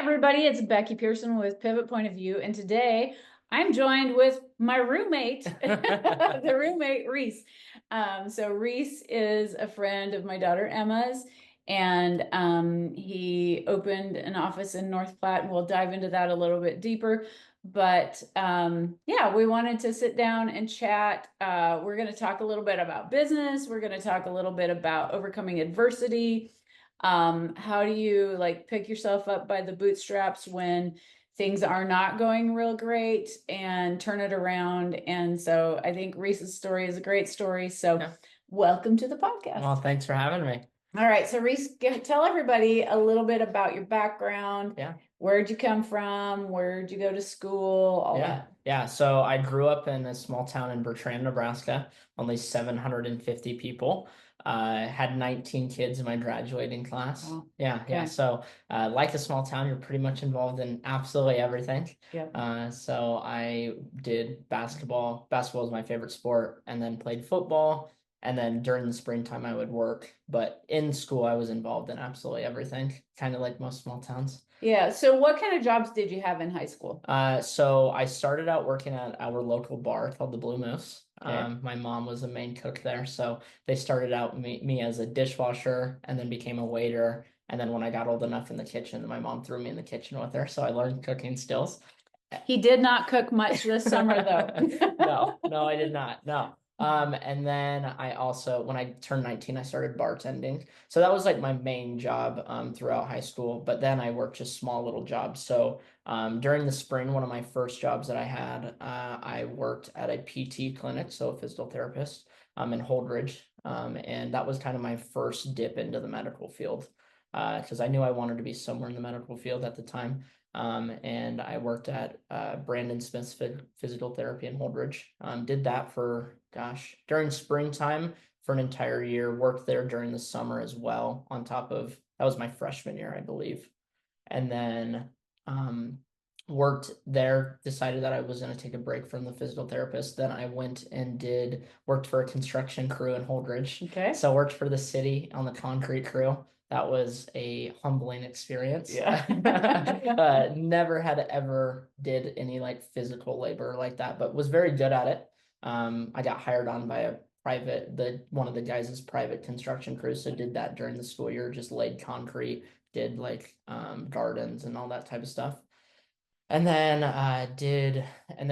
everybody, it's Becky Pearson with Pivot Point of View, and today I'm joined with my roommate, the roommate Reece. So Reece is a friend of my daughter Emma's, and he opened an office in North Platte, and we'll dive into that a little bit deeper. But yeah, we wanted to sit down and chat. We're going to talk a little bit about business. We're going to talk a little bit about overcoming adversity. How do you like pick yourself up by the bootstraps when things are not going real great and turn it around? And so I think Reese's story is a great story. So Yeah. welcome to the podcast. Well, thanks for having me. All right. So Reese, tell everybody a little bit about your background. Yeah. Where'd you come from? Where'd you go to school? All that. Yeah. So I grew up in a small town in Bertrand, Nebraska, only 750 people. Had 19 kids in my graduating class. Oh, Yeah. okay. So, like a small town, you're pretty much involved in absolutely everything. Yeah. So I did basketball. Basketball was my favorite sport, and then played football. And then during the springtime, I would work. But in school, I was involved in absolutely everything, kind of like most small towns. Yeah. So what kind of jobs did you have in high school? So I started out working at our local bar called the Blue Moose. Okay. My mom was a main cook there, so they started out me as a dishwasher and then became a waiter. And then when I got old enough in the kitchen, my mom threw me in the kitchen with her, so I learned cooking skills. He did not cook much this summer, though. No, I did not. No. And then I also, when I turned 19, I started bartending. So that was like my main job throughout high school. But then I worked just small little jobs. So during the spring, one of my first jobs that I had, I worked at a PT clinic, so a physical therapist, in Holdridge. And that was kind of my first dip into the medical field, because I knew I wanted to be somewhere in the medical field at the time. And I worked at Brandon Smith's physical therapy in Holdridge. Did that for, during springtime for an entire year. Worked there during the summer as well. On top of that was my freshman year, I believe. And then worked there. Decided that I was going to take a break from the physical therapist. Then I went and worked for a construction crew in Holdridge. Okay. So worked for the city on the concrete crew. That was a humbling experience. Yeah. Never had ever did any like physical labor like that, but was very good at it. I got hired on by one of the guys' private construction crews. So did that during the school year, just laid concrete, did like gardens and all that type of stuff. And then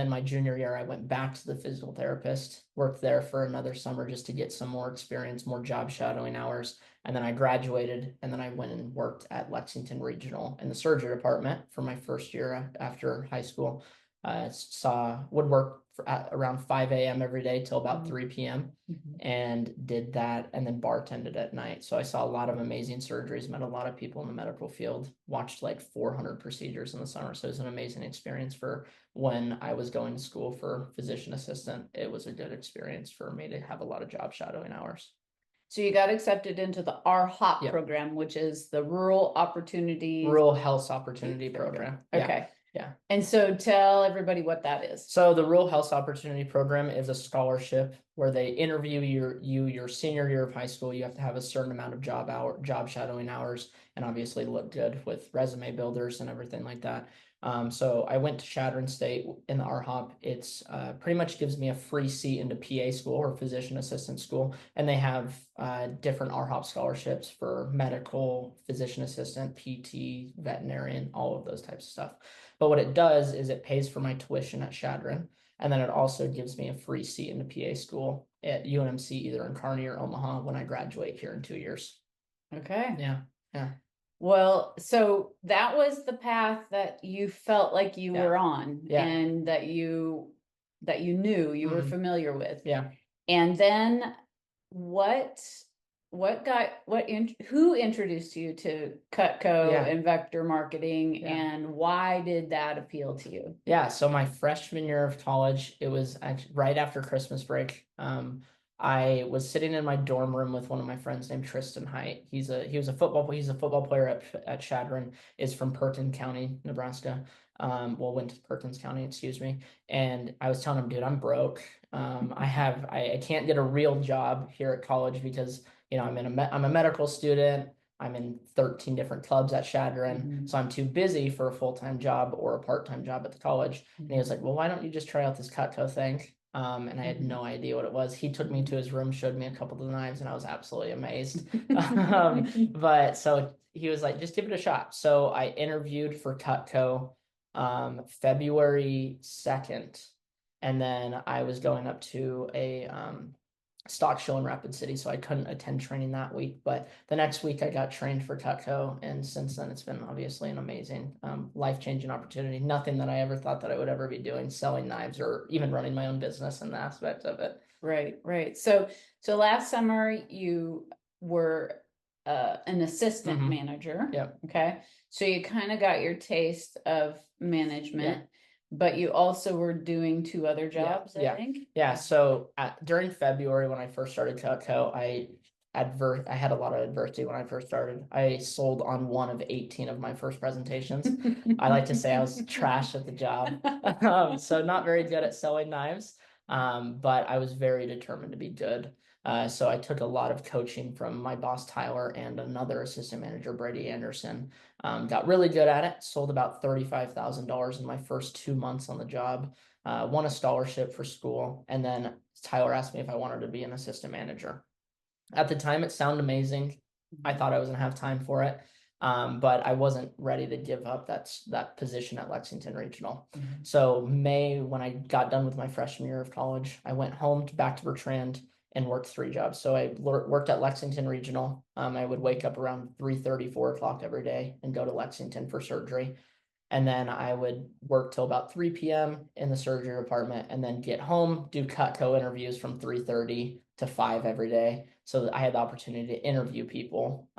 my junior year, I went back to the physical therapist, worked there for another summer just to get some more experience, more job shadowing hours. And then I graduated, and then I went and worked at Lexington Regional in the surgery department for my first year after high school. Would work at around 5 a.m. every day till about 3 p.m. and did that, and then bartended at night. So I saw a lot of amazing surgeries, met a lot of people in the medical field, watched like 400 procedures in the summer. So it was an amazing experience for when I was going to school for physician assistant. It was a good experience for me to have a lot of job shadowing hours. So you got accepted into the RHOP Yep. program, which is the Rural Health Opportunity Program. Okay. Yeah. And so tell everybody what that is. So the Rural Health Opportunity Program is a scholarship where they interview your senior year of high school. You have to have a certain amount of job shadowing hours, and obviously look good with resume builders and everything like that. So I went to Chadron State in the RHOP. It's pretty much gives me a free seat into PA school or physician assistant school, and they have different RHOP scholarships for medical, physician assistant, PT, veterinarian, all of those types of stuff. But what it does is it pays for my tuition at Chadron, and then it also gives me a free seat into PA school at UNMC, either in Kearney or Omaha, when I graduate here in 2 years. Okay. Yeah. Well, so that was the path that you felt like you were on, and that you knew you were familiar with. Yeah. And then who introduced you to Cutco and vector marketing, and why did that appeal to you? Yeah, so my freshman year of college, it was actually right after Christmas break. I was sitting in my dorm room with one of my friends named Tristan Height. He's a football player at Chadron, is from Perkin County, Nebraska. Went to Perkins County, excuse me. And I was telling him, dude, I'm broke. I can't get a real job here at college because I'm a medical student. I'm in 13 different clubs at Shadron, so I'm too busy for a full-time job or a part-time job at the college. And he was like, well, why don't you just try out this Cutco thing? And I had no idea what it was. He took me to his room, showed me a couple of the knives, and I was absolutely amazed. But so he was like, just give it a shot. So I interviewed for Cutco February 2nd. And then I was going up to a stock show in Rapid City, so I couldn't attend training that week. But the next week I got trained for Cutco, and since then it's been obviously an amazing, life-changing opportunity. Nothing that I ever thought that I would ever be doing, selling knives or even running my own business and the aspect of it. Right, right. So last summer you were an assistant manager. Yep. Okay. So you kind of got your taste of management, but you also were doing 2 other jobs, I think. Yeah. So during February when I first started Cutco, I had a lot of adversity when I first started. I sold on one of 18 of my first presentations. I like to say I was trash at the job. So not very good at selling knives. But I was very determined to be good. So I took a lot of coaching from my boss, Tyler, and another assistant manager, Brady Anderson. Got really good at it, sold about $35,000 in my first 2 months on the job, won a scholarship for school, and then Tyler asked me if I wanted to be an assistant manager. At the time, it sounded amazing. I thought I was gonna have time for it. But I wasn't ready to give up that position at Lexington Regional. So May, when I got done with my freshman year of college, I went home back to Bertrand and worked 3 jobs. So I worked at Lexington Regional. I would wake up around 3:30, 4 o'clock every day and go to Lexington for surgery. And then I would work till about 3 p.m. in the surgery department and then get home, do Cutco interviews from 3:30 to 5 every day. So that I had the opportunity to interview people,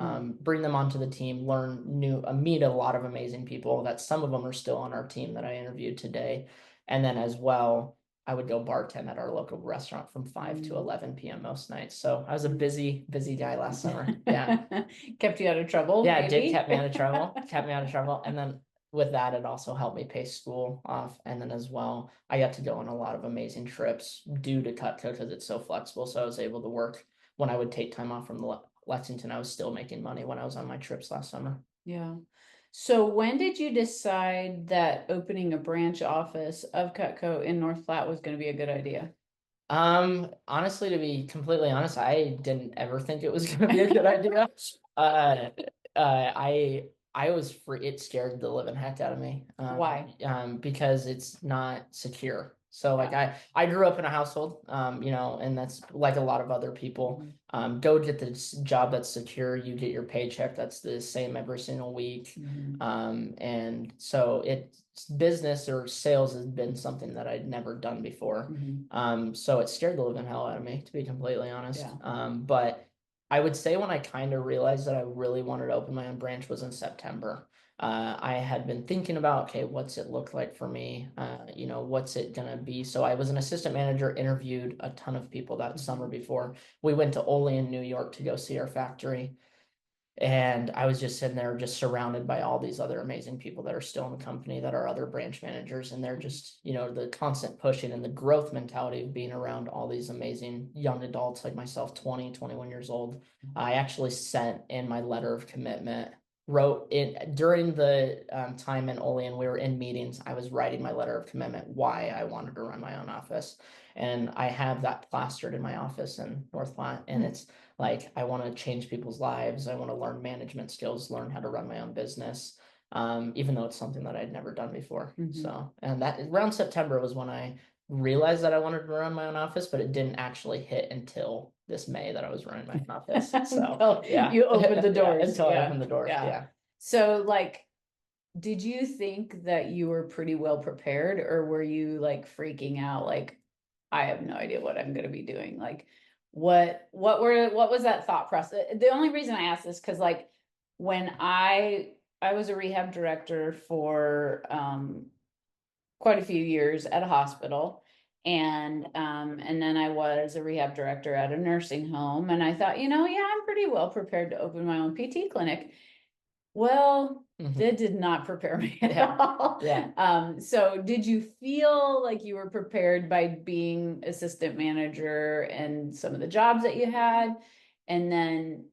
bring them onto the team, meet a lot of amazing people that some of them are still on our team that I interviewed today. And then as well, I would go bartend at our local restaurant from 5 to 11 p.m. most nights. So I was a busy guy last summer. Yeah. Kept you out of trouble. Yeah, it did maybe? kept me out of trouble. Kept me out of trouble. And then with that, it also helped me pay school off. And then as well, I got to go on a lot of amazing trips due to Cutco because it's so flexible. So I was able to work when I would take time off from Lexington. I was still making money when I was on my trips last summer. Yeah. So when did you decide that opening a branch office of Cutco in North Platte was going to be a good idea? Honestly, to be completely honest, I didn't ever think it was gonna be a good idea. Uh, I was it scared the living heck out of me. Why? Because it's not secure. So like I grew up in a household, and that's like a lot of other people. Go get this job that's secure. You get your paycheck that's the same every single week. And so it's business or sales has been something that I'd never done before. So it scared the living hell out of me, to be completely honest. But I would say when I kind of realized that I really wanted to open my own branch was in September. I had been thinking about, okay, what's it look like for me? What's it gonna be? So I was an assistant manager, interviewed a ton of people that summer before. We went to Olean, New York to go see our factory. And I was just sitting there, just surrounded by all these other amazing people that are still in the company that are other branch managers. And they're just, the constant pushing and the growth mentality of being around all these amazing young adults like myself, 20, 21 years old. I actually sent in my letter of commitment, wrote it during the time in Olean, we were in meetings. I was writing my letter of commitment, why I wanted to run my own office. And I have that plastered in my office in North Platte. And it's like, I want to change people's lives. I want to learn management skills, learn how to run my own business, even though it's something that I'd never done before. So, and that around September was when I realized that I wanted to run my own office, but it didn't actually hit until this May that I was running my own office. So, yeah. You opened the doors. Until I opened the doors. Yeah. So, did you think that you were pretty well prepared, or were you freaking out? I have no idea what I'm going to be doing. What was that thought process? The only reason I asked this because when I was a rehab director for quite a few years at a hospital, and then I was a rehab director at a nursing home, and I thought, yeah, I'm pretty well prepared to open my own PT clinic. Well, that did not prepare me at all. So did you feel like you were prepared by being assistant manager and some of the jobs that you had? And then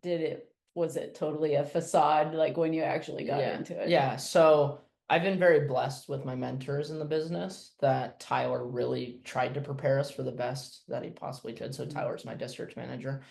did it was it totally a facade, like when you actually got Yeah. into it? Yeah. So I've been very blessed with my mentors in the business that Tyler really tried to prepare us for the best that he possibly could. So Tyler's my district manager.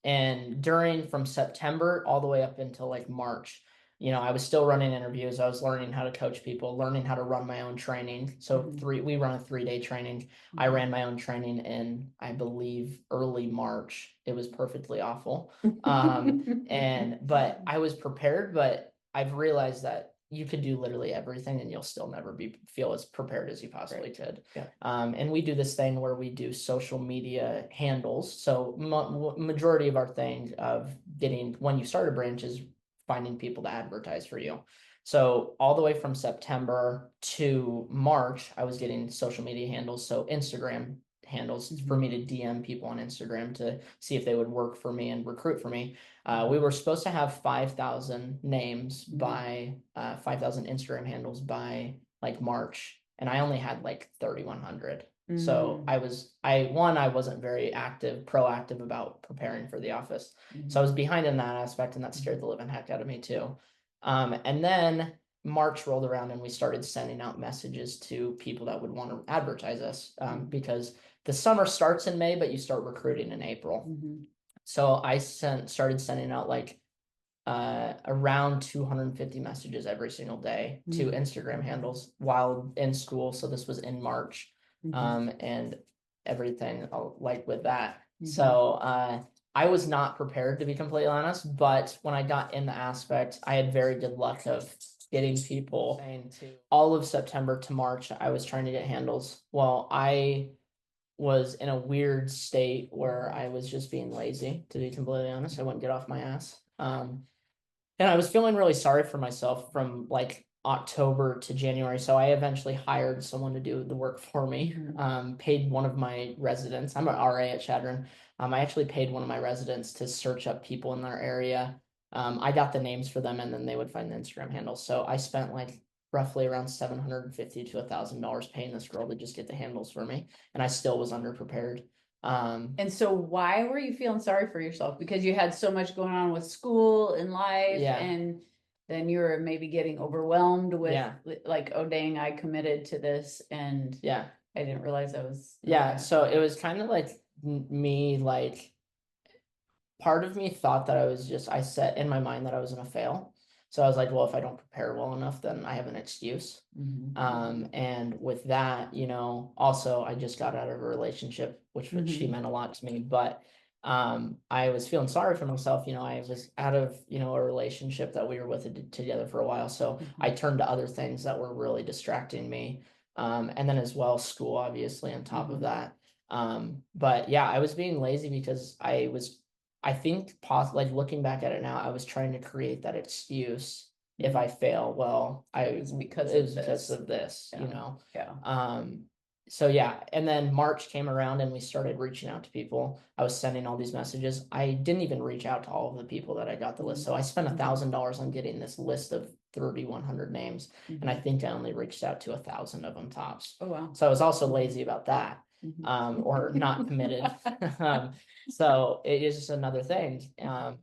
And during from September all the way up until like March, I was still running interviews. I was learning how to coach people, learning how to run my own training. So we run a 3-day training. I ran my own training in, I believe, early March. It was perfectly awful. But I was prepared, but I've realized that you could do literally everything and you'll still never feel as prepared as you possibly could. Yeah. And we do this thing where we do social media handles. So majority of our thing of getting, when you start a branch, is finding people to advertise for you. So all the way from September to March, I was getting social media handles. So Instagram handles for me to DM people on Instagram to see if they would work for me and recruit for me. We were supposed to have 5,000 names by 5,000 Instagram handles by like March, and I only had like 3,100. So I wasn't very proactive about preparing for the office. So I was behind in that aspect, and that scared the living heck out of me too. And then March rolled around and we started sending out messages to people that would want to advertise us, because the summer starts in May, but you start recruiting in April. So I started sending out like around 250 messages every single day to Instagram handles while in school. So this was in March, and everything like with that. So I was not prepared, to be completely honest, but when I got in the aspect, I had very good luck of getting people saying all of September to March, I was trying to get handles. Well, I was in a weird state where I was just being lazy, to be completely honest. I wouldn't get off my ass. And I was feeling really sorry for myself from like October to January. So I eventually hired someone to do the work for me. Paid one of my residents. I'm an RA at Chadron. I actually paid one of my residents to search up people in their area. I got the names for them, and then they would find the Instagram handles. So I spent like roughly around $750 to $1,000 paying this girl to just get the handles for me, and I still was underprepared. And so why were you feeling sorry for yourself? Because you had so much going on with school and life, and then you were maybe getting overwhelmed with like, oh dang, I committed to this, and I didn't realize I was. So it was kind of like me, like part of me thought that I set in my mind that I was gonna fail. So I was like, well, if I don't prepare well enough, then I have an excuse. And with that, also I just got out of a relationship, which she meant a lot to me, but I was feeling sorry for myself. I was out of, a relationship that we were with together for a while. So I turned to other things that were really distracting me. And then as well, school, obviously, on top of that. But yeah, I was being lazy because I think like looking back at it now, I was trying to create that excuse. If I fail, well, it was because of this, So yeah, and then March came around and we started reaching out to people. I was sending all these messages. I didn't even reach out to all of the people that I got the list. So I spent $1,000 on getting this list of 3,100 names, and I think I only reached out to 1,000 of them tops. Oh wow! So I was also lazy about that, or not committed. So it is just another thing.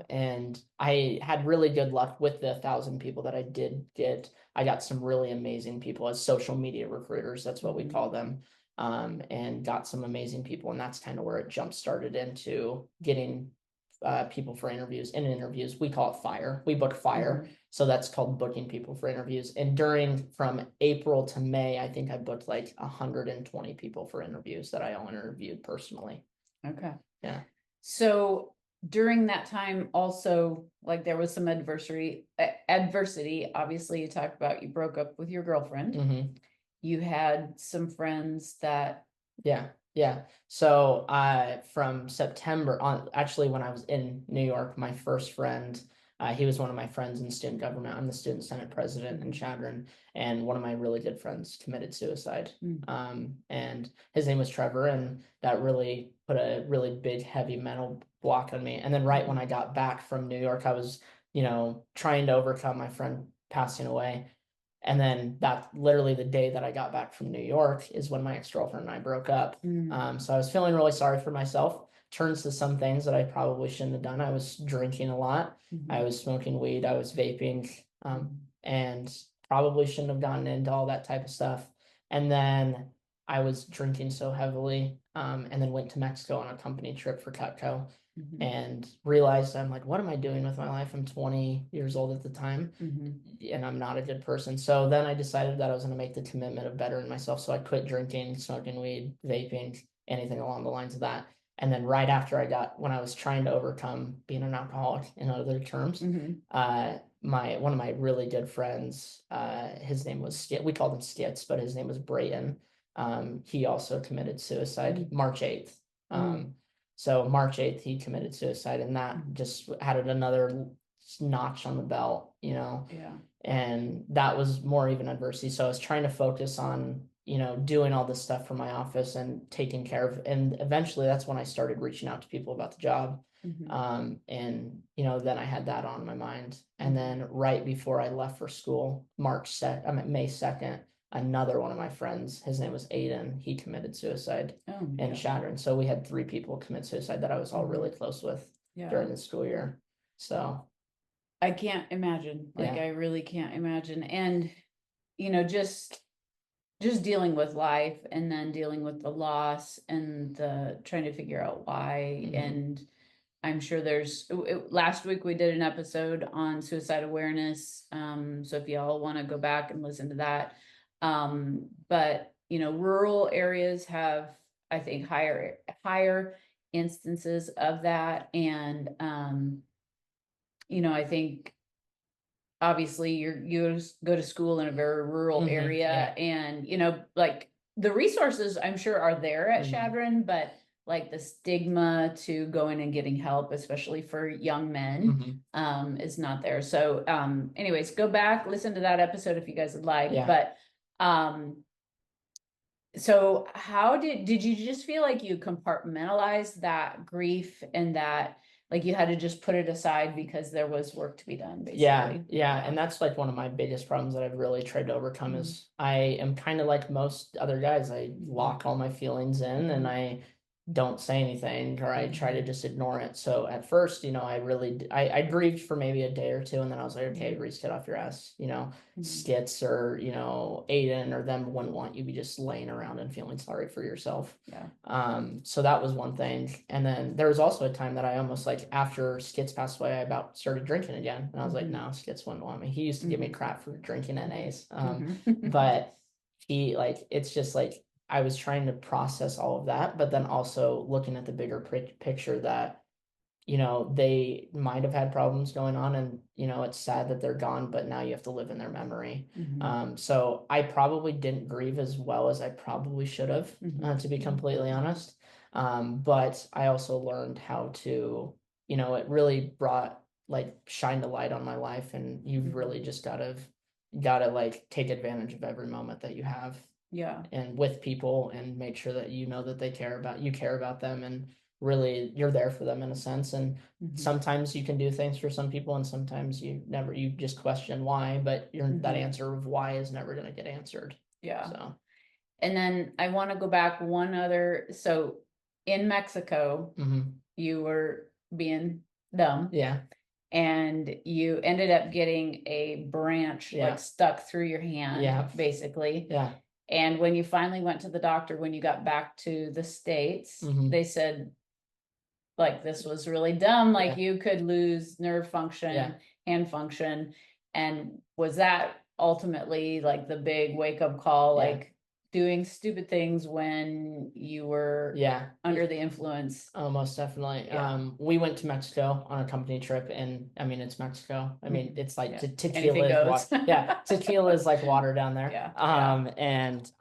And I had really good luck with the 1,000 people that I did get. I got some really amazing people as social media recruiters. That's what we call them. And got some amazing people. And that's kind of where it jump started into getting people for interviews. In interviews, we call it fire. We book fire. So that's called booking people for interviews. And from April to May, I think I booked like 120 people for interviews that I all interviewed personally. Okay. Yeah. So during that time also, like there was some adversity. Obviously, you talked about you broke up with your girlfriend. You had some friends that. Yeah. So from September on, actually, when I was in New York, my first friend, he was one of my friends in student government. I'm the student senate president in Chadron, and one of my really good friends committed suicide. And his name was Trevor, and that really put a really big, heavy mental block on me. And then right when I got back from New York, I was, trying to overcome my friend passing away. And then that literally the day that I got back from New York is when my ex-girlfriend and I broke up. So I was feeling really sorry for myself, turns to some things that I probably shouldn't have done. I was drinking a lot. I was smoking weed. I was vaping, and probably shouldn't have gotten into all that type of stuff. And then I was drinking so heavily, and then went to Mexico on a company trip for Cutco and realized I'm like, what am I doing with my life? I'm 20 years old at the time and I'm not a good person. So then I decided that I was going to make the commitment of bettering myself. So I quit drinking, smoking weed, vaping, anything along the lines of that. And then right after when I was trying to overcome being an alcoholic in other terms, one of my really good friends, his name was Skit. We called him Skits, but his name was Brayton. He also committed suicide March 8th. So March 8th, he committed suicide, and that just added another notch on the belt, Yeah. And that was more even adversity. So I was trying to focus on, doing all this stuff for my office and taking care of, and eventually that's when I started reaching out to people about the job. And then I had that on my mind. And then right before I left for school, May 2nd, another one of my friends, his name was Aiden, he committed suicide in Chadron. So we had 3 people commit suicide that I was all really close with during the school year. So I can't imagine. I really can't imagine. And just dealing with life and then dealing with the loss and the trying to figure out why. And I'm sure last week we did an episode on suicide awareness. So if y'all want to go back and listen to that. But rural areas have, I think, higher instances of that. And I think obviously you go to school in a very rural area and like the resources I'm sure are there at Chadron, but like the stigma to going and getting help, especially for young men, is not there. So anyways, go back, listen to that episode if you guys would like. But so how did you just feel like you compartmentalized that grief and that like you had to just put it aside because there was work to be done, basically? Yeah. And that's like one of my biggest problems that I've really tried to overcome is I am kind of like most other guys. I lock all my feelings in and I don't say anything or I try to just ignore it. So at first, I grieved for maybe a day or two and then I was like, okay, Reece, get off your ass. Skits or, Aiden or them wouldn't want you to be just laying around and feeling sorry for yourself. So that was one thing. And then there was also a time that I almost like after Skits passed away, I about started drinking again. And I was like, no, Skits wouldn't want me. He used to give me crap for drinking NAs. But it's just like, I was trying to process all of that, but then also looking at the bigger picture that, they might have had problems going on and, it's sad that they're gone, but now you have to live in their memory. So I probably didn't grieve as well as I probably should have, to be completely honest. But I also learned how to, it really shined a light on my life and you've really just gotta like take advantage of every moment that you have. And with people and make sure that that you care about them and really you're there for them in a sense. And sometimes you can do things for some people and sometimes you just question why, but that answer of why is never going to get answered. So. And then I want to go back so in Mexico, you were being dumb. And you ended up getting a branch like stuck through your hand, basically. And when you finally went to the doctor, when you got back to the States, they said, like, this was really dumb. Like, you could lose nerve function, hand function. And was that ultimately like the big wake up call, like doing stupid things when you were under the influence? Oh, most definitely. We went to Mexico on a company trip and I mean, it's Mexico. I mean, it's like tequila is water. Tequila is like water down there. And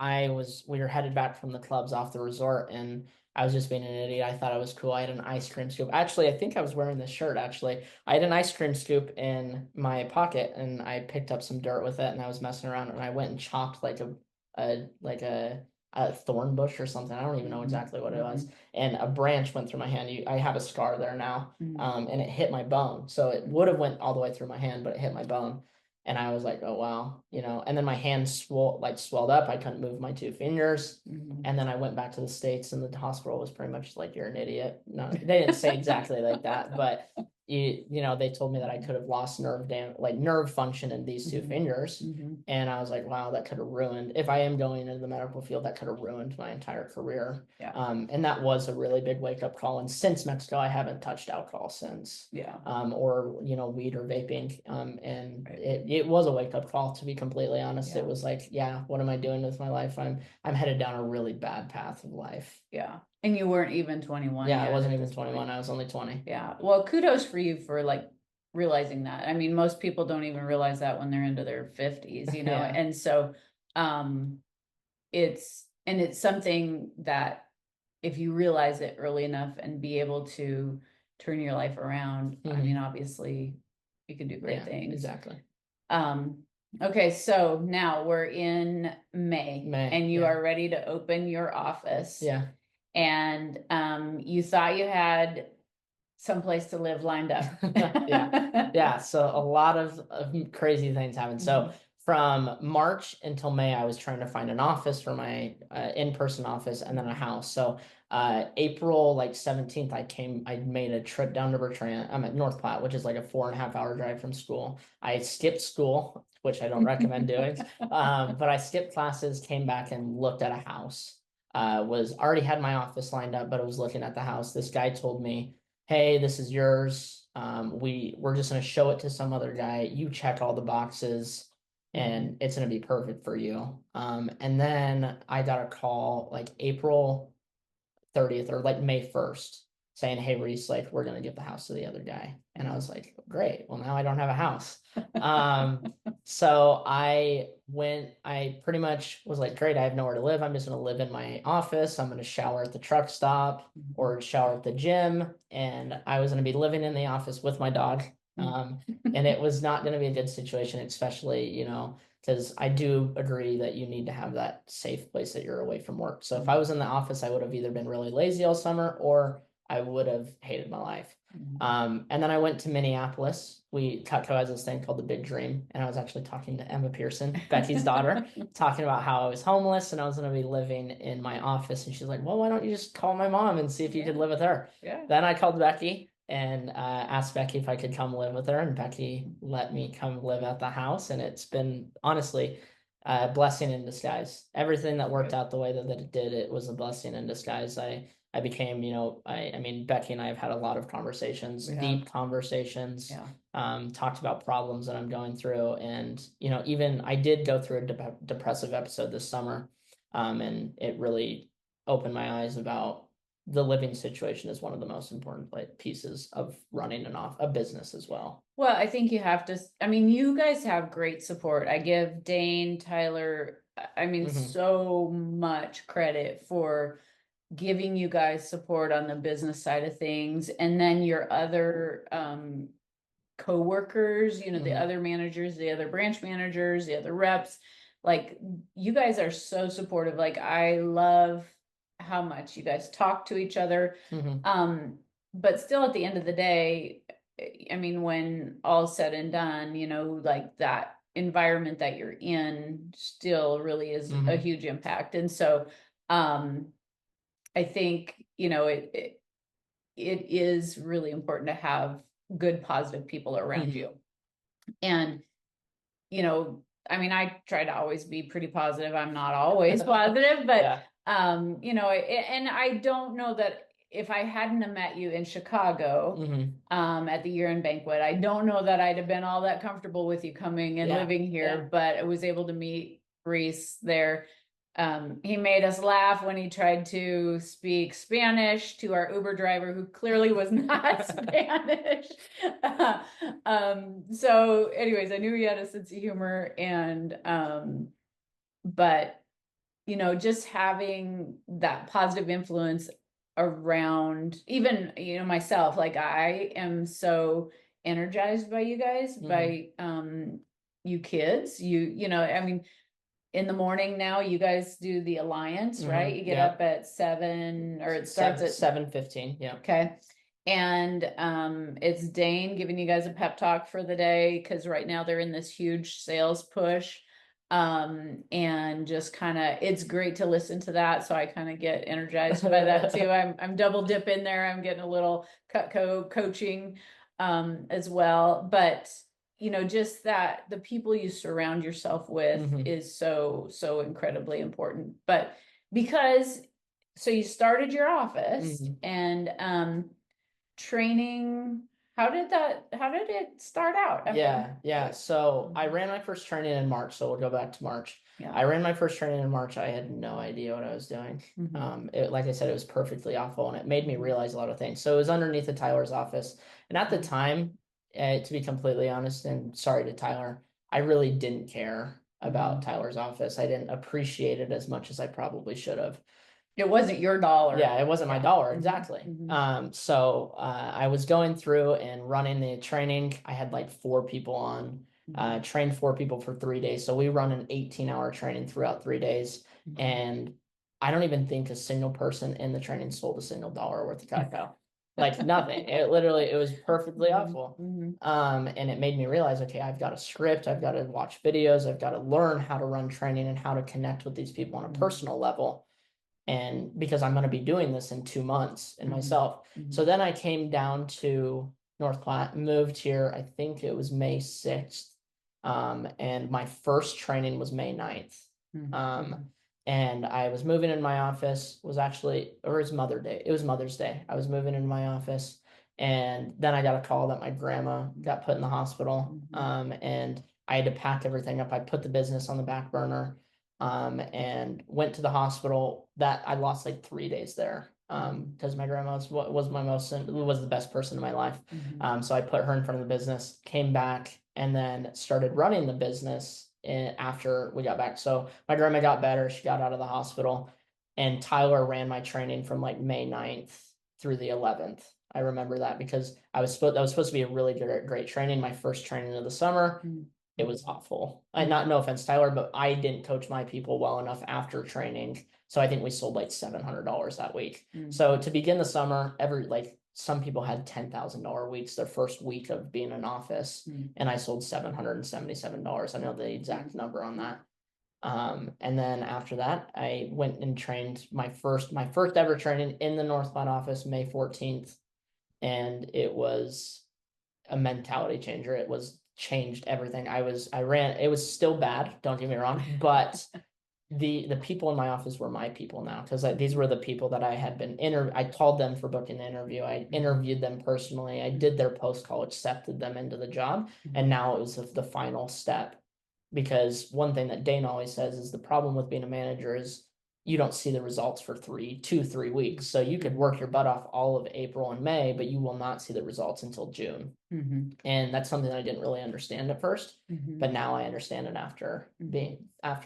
we were headed back from the clubs off the resort and I was just being an idiot. I thought I was cool. I had an ice cream scoop. Actually, I think I was wearing this shirt, actually. I had an ice cream scoop in my pocket and I picked up some dirt with it and I was messing around and I went and chopped like a thorn bush or something. I don't even know exactly what it was. And a branch went through my hand. I have a scar there now. And it hit my bone. So it would have went all the way through my hand, but it hit my bone. And I was like, oh wow, and then my hand swelled up. I couldn't move my two fingers. And then I went back to the States, and the hospital was pretty much like, you're an idiot. No, they didn't say exactly like that, but they told me that I could have lost nerve function in these two fingers. And I was like, wow, that could have ruined, if I am going into the medical field, that could have ruined my entire career. Yeah. And that was a really big wake up call. And since Mexico, I haven't touched alcohol since. Yeah. Or weed or vaping. And Right. it was a wake up call, to be completely honest. Yeah. It was like, yeah, what am I doing with my life? I'm headed down a really bad path of life. Yeah. And you weren't even 21 Yeah, yet I wasn't at even this 21. point. I was only 20. Yeah. Well, kudos for you for like realizing that. I mean, most people don't even realize that when they're into their 50s, Yeah. And so it's something that if you realize it early enough and be able to turn your life around, I mean, obviously you can do great things. Exactly. Okay, so now we're in May and you are ready to open your office. Yeah. And you thought you had someplace to live lined up. Yeah. So a lot of crazy things happened. So from March until May, I was trying to find an office for my in-person office, and then a house. So April 17th, I made a trip down to Bertrand. I'm at North Platte, which is like a 4.5-hour drive from school. I skipped school, which I don't recommend doing. But I skipped classes, came back and looked at a house. Was already had my office lined up, but I was looking at the house. This guy told me, hey, this is yours. We're just going to show it to some other guy. You check all the boxes and it's going to be perfect for you. And then I got a call like April 30th or like May 1st saying, hey, Reece, like, we're going to give the house to the other guy. And I was like, great. Well, now I don't have a house. So I pretty much was like, great, I have nowhere to live. I'm just going to live in my office. I'm going to shower at the truck stop or shower at the gym. And I was going to be living in the office with my dog. And it was not going to be a good situation, especially, because I do agree that you need to have that safe place that you're away from work. So if I was in the office, I would have either been really lazy all summer or I would have hated my life. And then I went to Minneapolis. Cutco has this thing called the Big Dream. And I was actually talking to Emma Pearson, Becky's daughter, talking about how I was homeless and I was going to be living in my office. And she's like, well, why don't you just call my mom and see if you could live with her? Yeah. Then I called Becky and asked Becky if I could come live with her. And Becky let me come live at the house. And it's been, honestly, a blessing in disguise. Everything that worked out the way that it did, it was a blessing in disguise. I became, I mean, Becky and I have had a lot of conversations, deep conversations, talked about problems that I'm going through. And, even I did go through a depressive episode this summer. And it really opened my eyes about the living situation is one of the most important pieces of running a business as well. Well, I think you have to, I mean, you guys have great support. I give Dane, Tyler, I mean, so much credit for giving you guys support on the business side of things. And then your other co-workers, the other managers, the other branch managers, the other reps, like you guys are so supportive. Like I love how much you guys talk to each other. But still at the end of the day, I mean, when all's said and done, like that environment that you're in still really is a huge impact. And so I think, it is really important to have good, positive people around you. And, I mean, I try to always be pretty positive. I'm not always positive, but, and I don't know that if I hadn't have met you in Chicago, at the year-end banquet, I don't know that I'd have been all that comfortable with you coming and living here, but I was able to meet Reece there. He made us laugh when he tried to speak Spanish to our Uber driver who clearly was not Spanish. So anyways, I knew he had a sense of humor and, but, just having that positive influence around even, myself, like I am so energized by you guys, by, you kids, I mean, in the morning now, you guys do the Alliance, right? You get up at 7 or it starts at 7:15. Yeah. Okay. And it's Dane giving you guys a pep talk for the day because right now they're in this huge sales push. And just kind of it's great to listen to that. So I kind of get energized by that too. I'm double dip in there. I'm getting a little Cutco coaching as well. But just that the people you surround yourself with Mhm. is so incredibly important. But because so you started your office Mhm. and training, how did it start out? I mean, Yeah. So I ran my first training in March. So we'll go back to March. yeah. I ran my first training in March. I had no idea what I was doing. Like I said, it was perfectly awful, and it made me realize a lot of things. So it was underneath the Tyler's office, and at the time, to be completely honest, and sorry to Tyler, I really didn't care about Tyler's office. I didn't appreciate it as much as I probably should have. It wasn't your dollar. Yeah, it wasn't my dollar, exactly. So I was going through and running the training. I had like 4 people on, trained 4 people for 3 days. So we run an 18-hour training throughout 3 days. And I don't even think a single person in the training sold a single dollar worth of Cutco. Like nothing. It was perfectly awful. And it made me realize, okay, I've got a script, I've got to watch videos, I've got to learn how to run training and how to connect with these people on a personal level. And because I'm going to be doing this in 2 months in myself. So then I came down to North Platte, moved here. I think it was May 6th. And my first training was May 9th. And I was moving in my office, or it was Mother's Day. It was Mother's Day. I was moving in my office. And then I got a call that my grandma got put in the hospital. And I had to pack everything up. I put the business on the back burner. And went to the hospital. That I lost like 3 days there because my grandma was the best person in my life. So I put her in front of the business, came back, and then started running the business after we got back. So my grandma got better. She got out of the hospital, and Tyler ran my training from like May 9th through the 11th. I remember that because that was supposed to be a really great training, my first training of the summer. It was awful. No offense, Tyler, but I didn't coach my people well enough after training. So I think we sold like $700 that week. So to begin the summer, some people had $10,000 weeks their first week of being in office, and I sold $777. I know the exact number on that. And then after that, I went and trained my first ever training in the North Platte office, May 14th, and it was a mentality changer. It was changed everything. It was still bad, don't get me wrong, but the people in my office were my people now because these were the people that I had been I called them for booking the interview. I interviewed them personally. I did their post call, accepted them into the job, and now it was the final step. Because one thing that Dane always says is the problem with being a manager is you don't see the results for 3 weeks. So you could work your butt off all of April and May, but you will not see the results until June. And that's something that I didn't really understand at first, but now I understand it after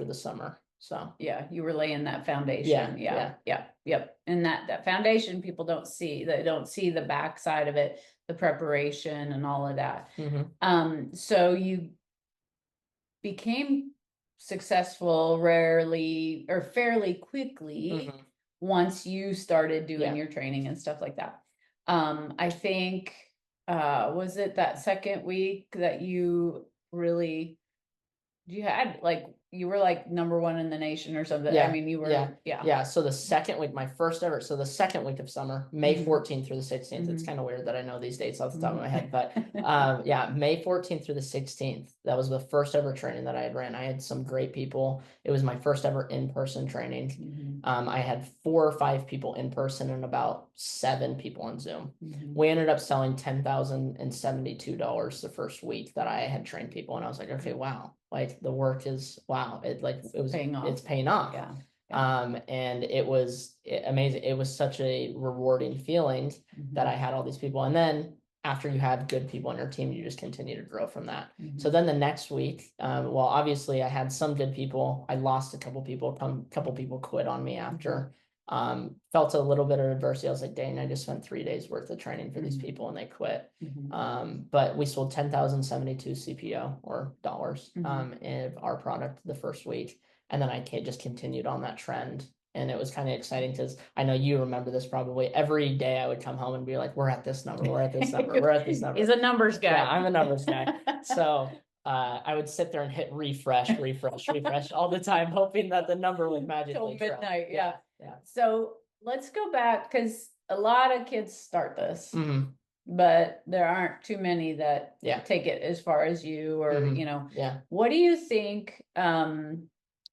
the summer. So yeah, you were laying that foundation. Yep. And that foundation people don't see. They don't see the backside of it, the preparation and all of that. So you became successful fairly quickly once you started doing your training and stuff like that. I think was it that second week that you were like #1 in the nation or something? I mean, you were, yeah. So the second week of summer, May 14th through the 16th. It's kind of weird that I know these dates off the top of my head, but May 14th through the 16th. That was the first ever training that I had ran. I had some great people. It was my first ever in-person training. I had 4 or 5 people in person and about 7 people on Zoom. We ended up selling $10,072 the first week that I had trained people, and I was like, okay, wow. Like the work is it's paying off. And it was amazing. It was such a rewarding feeling that I had all these people. And then after you have good people on your team, you just continue to grow from that. So then the next week, obviously I had some good people. I lost a couple people. A couple people quit on me after. Felt a little bit of adversity. I was like, dang, I just spent 3 days worth of training for these people and they quit. But we sold 10,072 CPO or dollars in our product the first week. And then I just continued on that trend And it was kind of exciting because I know you remember this probably. Every day I would come home and be like, we're at this number, we're at this number, we're at this number. He's a numbers guy. Yeah, I'm a numbers guy. So I would sit there and hit refresh all the time, hoping that the number would magically till midnight. Yeah. Yeah. So let's go back because a lot of kids start this, Mm-hmm. but there aren't too many that Yeah. take it as far as you or, Mhm. you know, Yeah. what do you think?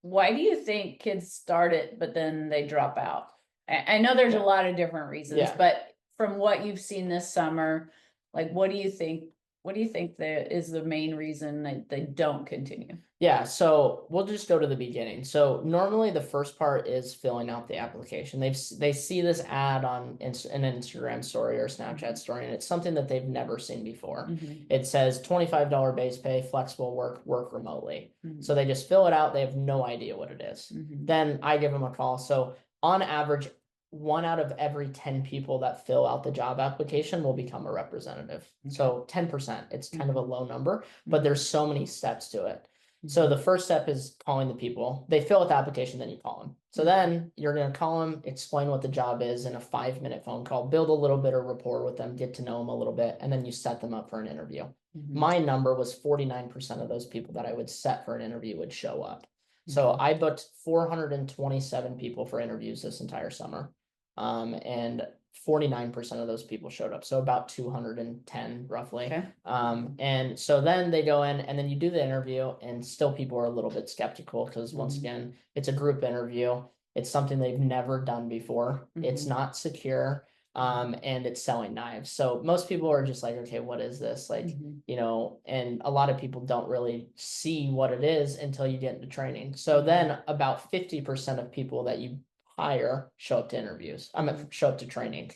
Why do you think kids start it, but then they drop out? I know there's a Yeah. lot of different reasons, Yeah. but from what you've seen this summer, like, what do you think? What do you think that is the main reason that they don't continue? Yeah, so we'll just go to the beginning. So normally the first part is filling out the application. They see this ad on an Instagram story or Snapchat story, and it's something that they've never seen before. Mhm. It says $25 base pay, flexible work remotely. Mhm. So they just fill it out. They have no idea what it is. Mhm. Then I give them a call. So on average, 1 out of every 10 people that fill out the job application will become a representative. Okay. So 10%, it's kind of a low number, but Mhm. there's so many steps to it. So the first step is calling the people. They fill out the application, then you call them. So then you're going to call them, explain what the job is in a 5-minute phone call, build a little bit of rapport with them, get to know them a little bit, and then you set them up for an interview. My number was 49% of those people that I would set for an interview would show up. So I booked 427 people for interviews this entire summer. And 49% of those people showed up. So about 210 roughly. Okay. And so then they go in and then you do the interview and still people are a little bit skeptical because once again, it's a group interview. It's something they've never done before. It's not secure. And it's selling knives. So most people are just like, okay, what is this? Like, you know, and a lot of people don't really see what it is until you get into training. So then about 50% of people that you hire show up to interviews. Show up to training.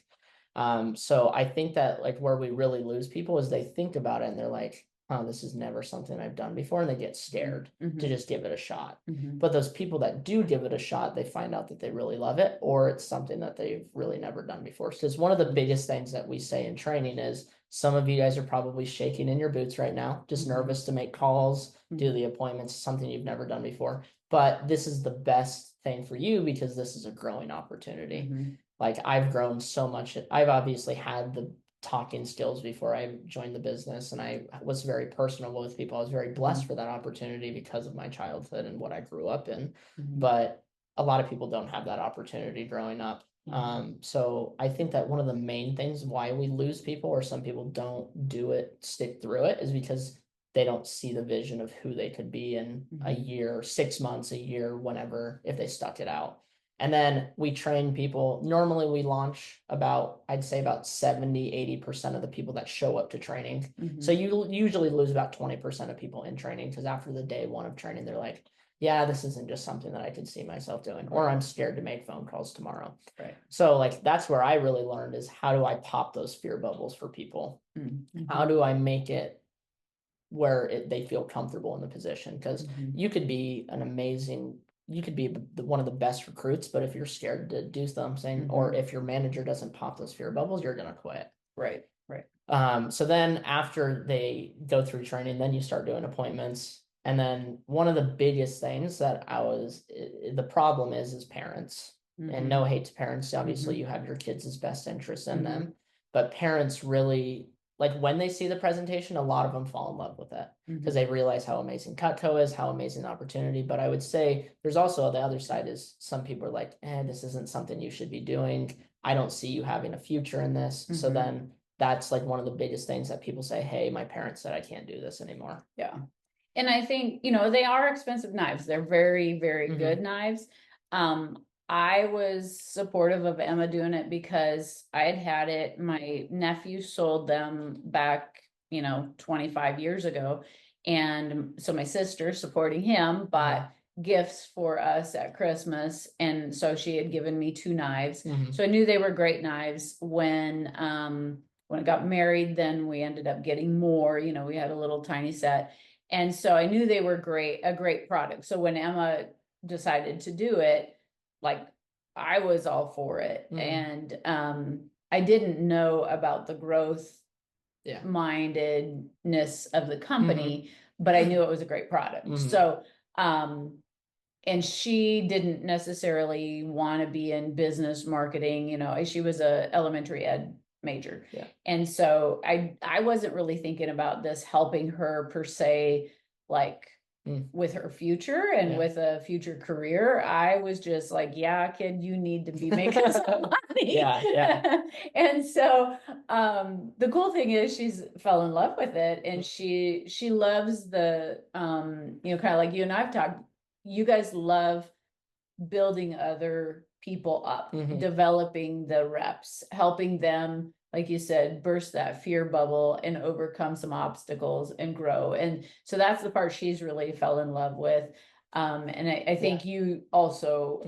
So I think that like where we really lose people is they think about it and they're like, oh, this is never something I've done before, and they get scared to just give it a shot. But those people that do give it a shot, they find out that they really love it, or it's something that they've really never done before. Because one of the biggest things that we say in training is some of you guys are probably shaking in your boots right now, just nervous to make calls, do the appointments, something you've never done before. But this is the best thing for you because this is a growing opportunity. Like I've grown so much. I've obviously had the talking skills before I joined the business, and I was very personable with people. I was very blessed for that opportunity because of my childhood and what I grew up in. But a lot of people don't have that opportunity growing up. So I think that one of the main things why we lose people or some people don't do it, stick through it, is because they don't see the vision of who they could be in a year, 6 months, a year, whenever, if they stuck it out. And then we train people. Normally we launch about, I'd say about 70-80% of the people that show up to training. So you usually lose about 20% of people in training because after the day one of training, they're like, yeah, this isn't just something that I could see myself doing, or I'm scared to make phone calls tomorrow. Right. So like, that's where I really learned is how do I pop those fear bubbles for people? How do I make it where they feel comfortable in the position? Because you could be an amazing, you could be one of the best recruits, but if you're scared to do something, or if your manager doesn't pop those fear bubbles, you're gonna quit. Right. So then after they go through training, then you start doing appointments. And then one of the biggest things that the problem is parents. And no hate to parents. Obviously, you have your kids' best interests in them, but parents really, like when they see the presentation, a lot of them fall in love with it because they realize how amazing Cutco is, how amazing the opportunity. But I would say there's also the other side is some people are like, this isn't something you should be doing. I don't see you having a future in this. So then that's like one of the biggest things that people say, hey, my parents said I can't do this anymore. Yeah. And I think, you know, they are expensive knives. They're very, very good knives. I was supportive of Emma doing it because I had it. My nephew sold them back, you know, 25 years ago. And so my sister, supporting him, bought gifts for us at Christmas. And so she had given me 2 knives. So I knew they were great knives. When I got married, then we ended up getting more, you know, we had a little tiny set. And so I knew they were a great product. So when Emma decided to do it, like I was all for it. And I didn't know about the growth mindedness of the company, but I knew it was a great product. So and she didn't necessarily want to be in business marketing, you know, she was a elementary ed major. Yeah. And so I wasn't really thinking about this helping her per se, like with her future and with a future career. I was just like, yeah, kid, you need to be making some money. Yeah. And so the cool thing is she's fell in love with it, and she loves the you know, kind of like you and I've talked, you guys love building other people up, developing the reps, helping them, like you said, burst that fear bubble and overcome some obstacles and grow. And so that's the part she's really fell in love with. And I think you also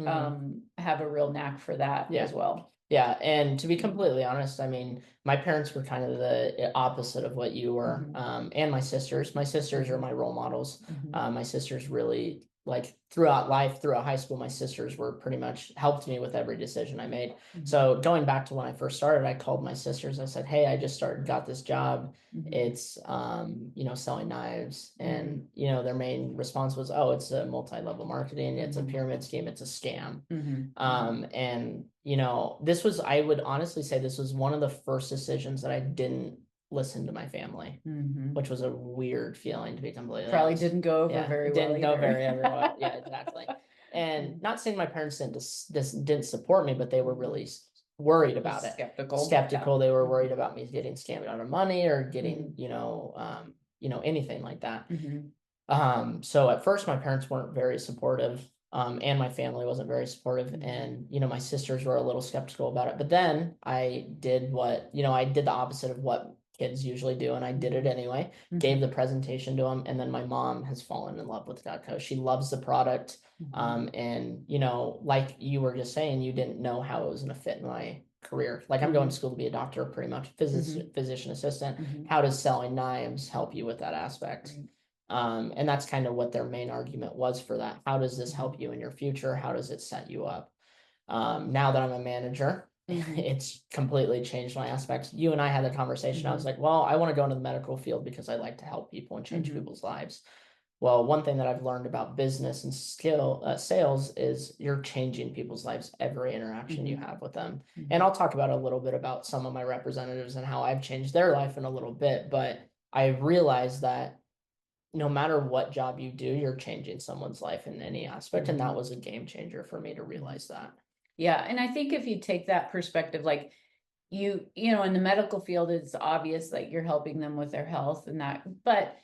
have a real knack for that as well. Yeah, and to be completely honest, I mean, my parents were kind of the opposite of what you were, and my sisters. My sisters are my role models. My sisters really, like, throughout life, throughout high school, my sisters were pretty much helped me with every decision I made. So going back to when I first started, I called my sisters. I said, "Hey, I just got this job. It's you know, selling knives." And you know, their main response was, "Oh, it's a multi-level marketing. It's a pyramid scheme. It's a scam." And you know, this was, I would honestly say this was one of the first decisions that I didn't listen to my family, which was a weird feeling, to be completely Probably honest. didn't go over very well. Didn't go very well. Yeah, exactly. And not saying my parents didn't support me, but they were really worried about it. Skeptical. They were worried about me getting scammed out of money or getting, you know, anything like that. So at first my parents weren't very supportive. And my family wasn't very supportive, and you know, my sisters were a little skeptical about it. But then I did I did the opposite of what kids usually do, and I did it anyway. Gave the presentation to them, and then my mom has fallen in love with Cutco. She loves the product, and you know, like you were just saying, you didn't know how it was going to fit in my career. Like, I'm going to school to be a doctor, pretty much, physician assistant. How does selling knives help you with that aspect? And that's kind of what their main argument was for that. How does this help you in your future? How does it set you up? Now that I'm a manager, it's completely changed my aspects. You and I had a conversation. I was like, well, I want to go into the medical field because I like to help people and change people's lives. Well, one thing that I've learned about business and sales is you're changing people's lives every interaction you have with them. And I'll talk about a little bit about some of my representatives and how I've changed their life in a little bit. But I realized that no matter what job you do, you're changing someone's life in any aspect. And that was a game changer for me to realize that. Yeah. And I think if you take that perspective, like you know, in the medical field, it's obvious that you're helping them with their health and that, but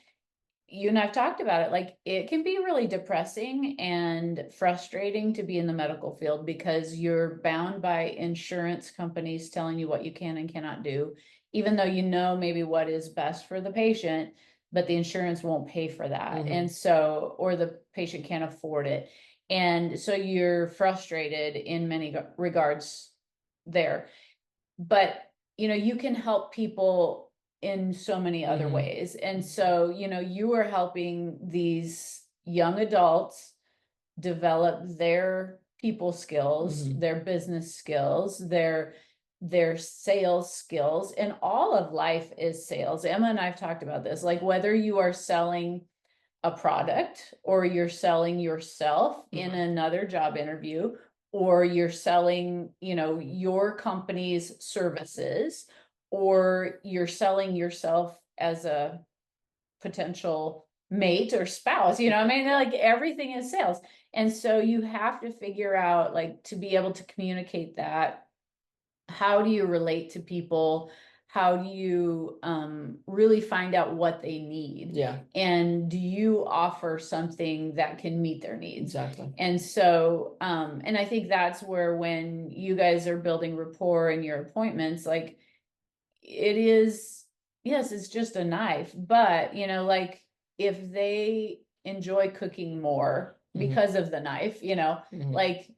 you and I've talked about it, like it can be really depressing and frustrating to be in the medical field because you're bound by insurance companies telling you what you can and cannot do, even though you know maybe what is best for the patient, but the insurance won't pay for that. And so, or the patient can't afford it. And so you're frustrated in many regards there. But, you know, you can help people in so many other ways. And so, you know, you are helping these young adults develop their people skills, their business skills, their sales skills, and all of life is sales. Emma and I've talked about this, like whether you are selling a product or you're selling yourself in another job interview, or you're selling, you know, your company's services, or you're selling yourself as a potential mate or spouse, you know, I mean, like everything is sales. And so you have to figure out, like, to be able to communicate that, how do you relate to people? How do you really find out what they need? Yeah. And do you offer something that can meet their needs? Exactly. And so, and I think that's where, when you guys are building rapport in your appointments, like it is, yes, it's just a knife, but you know, like if they enjoy cooking more because of the knife, you know, like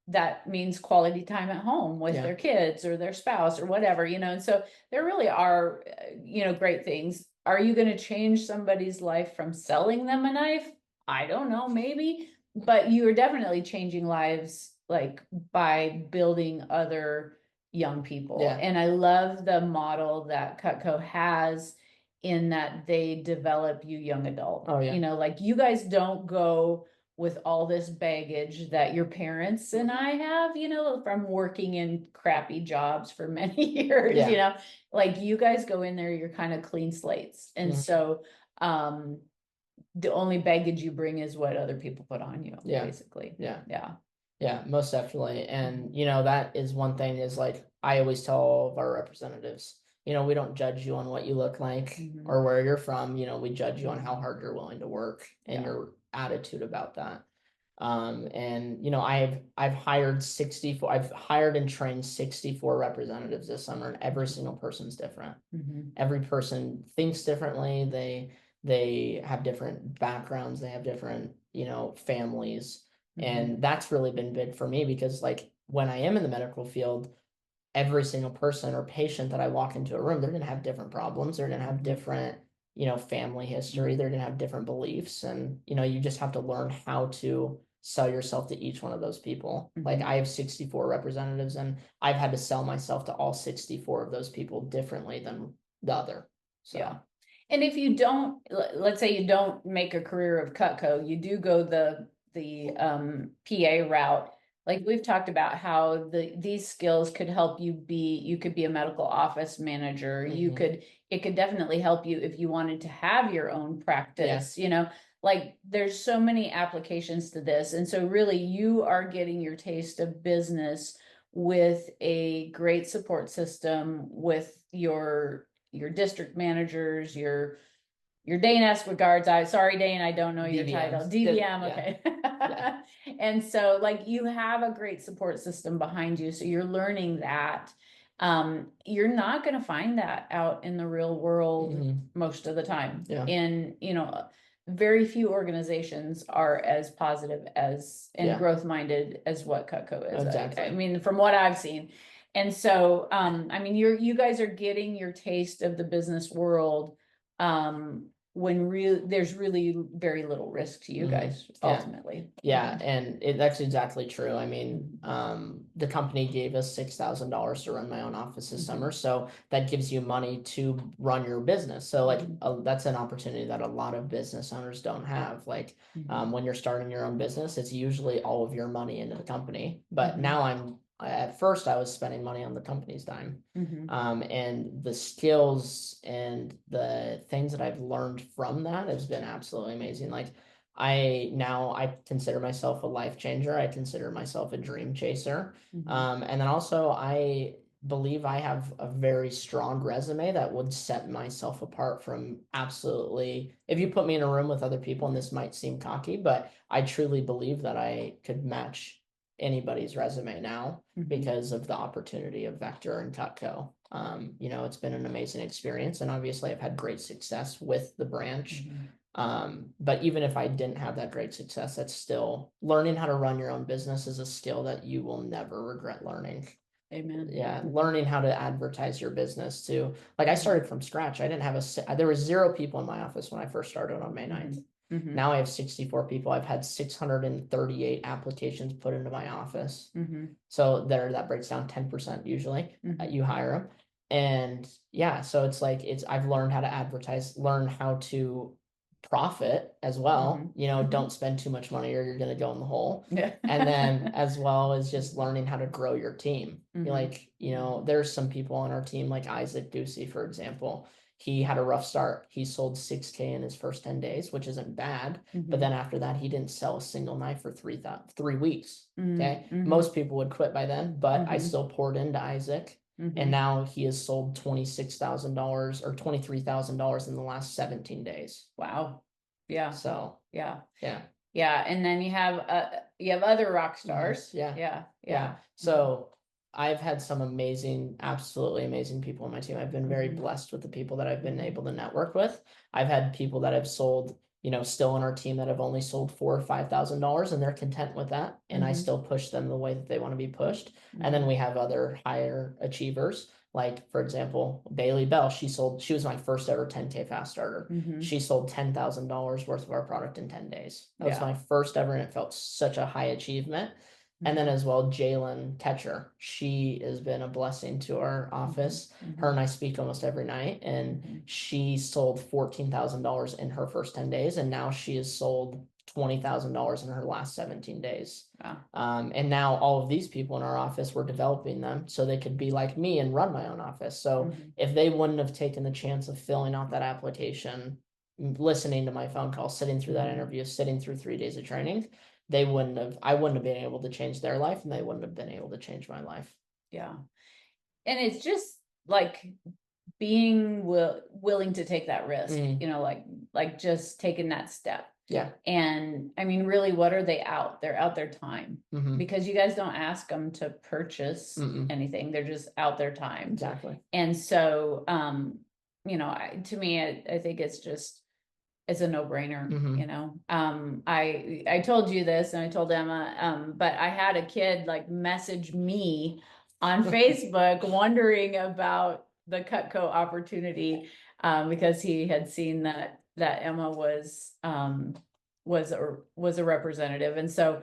that means quality time at home with their kids or their spouse or whatever, you know. And so there really are, you know, great things. Are you going to change somebody's life from selling them a knife? I don't know, maybe, but you are definitely changing lives, like by building other young people. Yeah. And I love the model that Cutco has, in that they develop you young adult. Oh, yeah. You know, like you guys don't go with all this baggage that your parents and I have, you know, from working in crappy jobs for many years, Yeah. you know, like you guys go in there, you're kind of clean slates. And Mhm. so, the only baggage you bring is what other people put on you, Yeah. basically. Yeah. Yeah. Yeah, most definitely. And, you know, that is one thing is like, I always tell all of our representatives, you know, we don't judge you on what you look like Mhm. or where you're from. You know, we judge you on how hard you're willing to work and Yeah. your attitude about that. And you know, I've hired and trained 64 representatives this summer, and every single person's different. Mhm. Every person thinks differently. They have different backgrounds, they have different, you know, families. And that's really been big for me because like when I am in the medical field, every single person or patient that I walk into a room, they're gonna have different problems, they're gonna have different, you know, family history, they're gonna have different beliefs. And you know, you just have to learn how to sell yourself to each one of those people. Like I have 64 representatives and I've had to sell myself to all 64 of those people differently than the other. So Yeah. And if you don't, let's say you don't make a career of Cutco, you do go the PA route. Like we've talked about how these skills could help you could be a medical office manager. It could definitely help you if you wanted to have your own practice, you know, like there's so many applications to this. And so really you are getting your taste of business with a great support system with your district managers, your Dane S regards. Sorry, Dane, I don't know your title. DVMs. DVM, Yeah. okay. Yeah. And so like you have a great support system behind you. So you're learning that. You're not gonna find that out in the real world most of the time. Yeah. In, you know, very few organizations are as positive as and growth minded as what Cutco is. Exactly. I mean, from what I've seen. And so, I mean, you guys are getting your taste of the business world, when there's really very little risk to you guys ultimately. Yeah, and that's exactly true. I mean, the company gave us $6,000 to run my own office this summer, so that gives you money to run your business. So like that's an opportunity that a lot of business owners don't have. Like when you're starting your own business, it's usually all of your money into the company. But now at first I was spending money on the company's dime. And the skills and the things that I've learned from that has been absolutely amazing. Like I consider myself a life changer. I consider myself a dream chaser. And then also I believe I have a very strong resume that would set myself apart from absolutely, if you put me in a room with other people, and this might seem cocky, but I truly believe that I could match anybody's resume now because of the opportunity of Vector and Cutco. You know, it's been an amazing experience, and obviously I've had great success with the branch. But even if I didn't have that great success, that's still learning how to run your own business is a skill that you will never regret learning. Amen. Yeah, learning how to advertise your business too. Like I started from scratch. I didn't have there was 0 people in my office when I first started on May 9th. Now I have 64 people. I've had 638 applications put into my office. So that breaks down 10% usually. You hire them. And yeah, so it's like I've learned how to advertise, learn how to profit as well. You know, don't spend too much money or you're gonna go in the hole. And then as well as just learning how to grow your team. Like, you know, there's some people on our team like Isaac Ducey, for example. He had a rough start. He sold 6K in his first 10 days, which isn't bad. But then after that, he didn't sell a single knife for 3 weeks. Okay. Most people would quit by then, but I still poured into Isaac. And now he has sold $26,000 or $23,000 in the last 17 days. Wow. Yeah. So yeah. Yeah. Yeah. And then you have other rock stars. Yeah. So I've had some amazing, absolutely amazing people on my team. I've been very blessed with the people that I've been able to network with. I've had people that have sold, you know, still on our team that have only sold $4,000 or $5,000 and they're content with that. And I still push them the way that they want to be pushed. And then we have other higher achievers. Like, for example, Bailey Bell, she was my first ever 10K fast starter. She sold $10,000 worth of our product in 10 days. That was my first ever, and it felt such a high achievement. And then as well, Jalen Tetcher, she has been a blessing to our office. Her and I speak almost every night, and she sold $14,000 in her first 10 days, and now she has sold $20,000 in her last 17 days. Wow. And now all of these people in our office, we're developing them so they could be like me and run my own office. So if they wouldn't have taken the chance of filling out that application, listening to my phone call, sitting through that interview, sitting through 3 days of training, I wouldn't have been able to change their life, and they wouldn't have been able to change my life. Yeah. And it's just like being willing to take that risk, you know, like just taking that step. Yeah. And I mean, really, what are they out? They're out their time, because you guys don't ask them to purchase anything. They're just out their time. Exactly. And so, you know, to me, I think it's a no-brainer, you know. I told you this, and I told Emma, but I had a kid like message me on Facebook wondering about the Cutco opportunity, because he had seen that Emma was a representative. And so,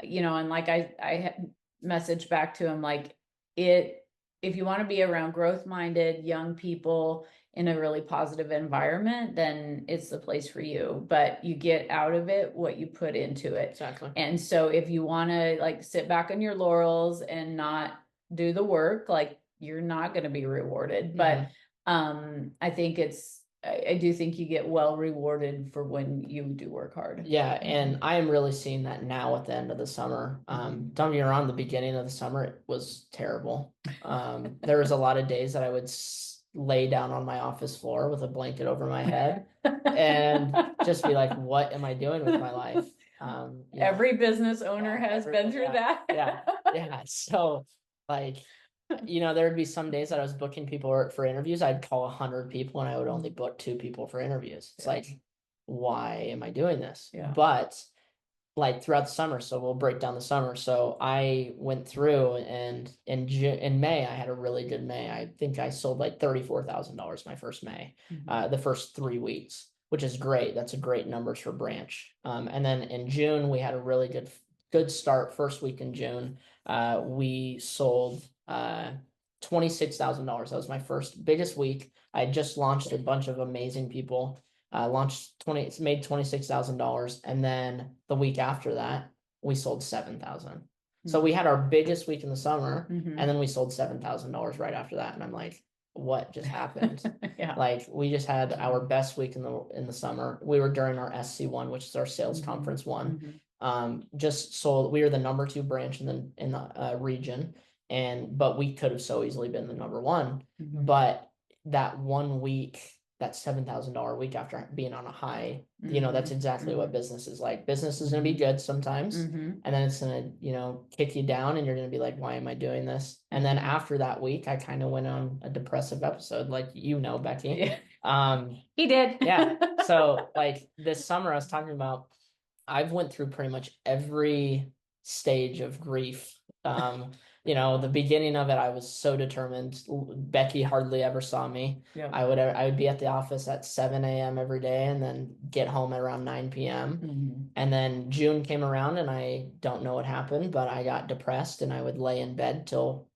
you know, and like I had messaged back to him, like, if you want to be around growth-minded young people in a really positive environment, then it's the place for you. But you get out of it what you put into it. Exactly. And so if you want to like sit back on your laurels and not do the work, like, you're not going to be rewarded. But I think I do think you get well rewarded for when you do work hard. Yeah, and I am really seeing that now at the end of the summer. Don't get me wrong, the beginning of the summer, it was terrible. There was a lot of days that I would lay down on my office floor with a blanket over my head and just be like, what am I doing with my life? Every business owner has been through that. Yeah. So like, you know, there would be some days that I was booking people for interviews. I'd call 100 people and I would only book 2 people for interviews. It's like, why am I doing this? But like throughout the summer, so we'll break down the summer. So I went through, and in May, I had a really good May. I think I sold like $34,000 my first May, the first 3 weeks, which is great. That's a great numbers for branch. And then in June, we had a really good start. First week in June, we sold $26,000. That was my first biggest week. I had just launched a bunch of amazing people. Made $26,000, and then the week after that, we sold 7,000. So we had our biggest week in the summer, and then we sold $7,000 right after that. And I'm like, what just happened? Like, we just had our best week in the summer. We were during our SC1, which is our sales conference one. Just sold. We were the number 2 branch in the region, but we could have so easily been the number 1. But that 1 week, that $7,000 week after being on a high, you know, that's exactly what business is like. Business is going to be good sometimes, and then it's going to, you know, kick you down, and you're going to be like, why am I doing this? And then after that week, I kind of went on a depressive episode, like, you know, Becky. He did. Yeah. So like this summer, I was talking about, I've went through pretty much every stage of grief. You know, the beginning of it, I was so determined. Becky hardly ever saw me. I would be at the office at 7 a.m. every day, and then get home at around 9 p.m. And then June came around, and I don't know what happened, but I got depressed, and I would lay in bed till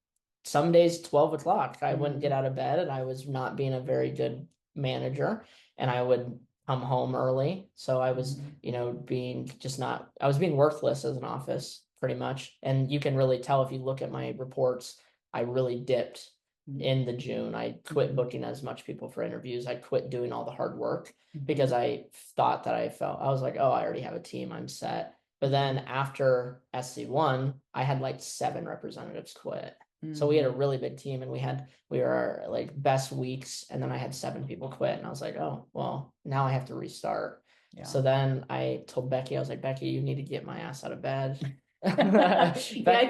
some days 12 o'clock. I wouldn't get out of bed, and I was not being a very good manager, and I would come home early. So I was, you know, I was being worthless as an office pretty much. And you can really tell if you look at my reports, I really dipped in the June. I quit booking as much people for interviews. I quit doing all the hard work because I thought that I was like, oh, I already have a team, I'm set. But then after SC1, I had like 7 representatives quit. So we had a really big team, and we were like best weeks, and then I had 7 people quit, and I was like, oh, well, now I have to restart. So then I told Becky, I was like, Becky, you need to get my ass out of bed. I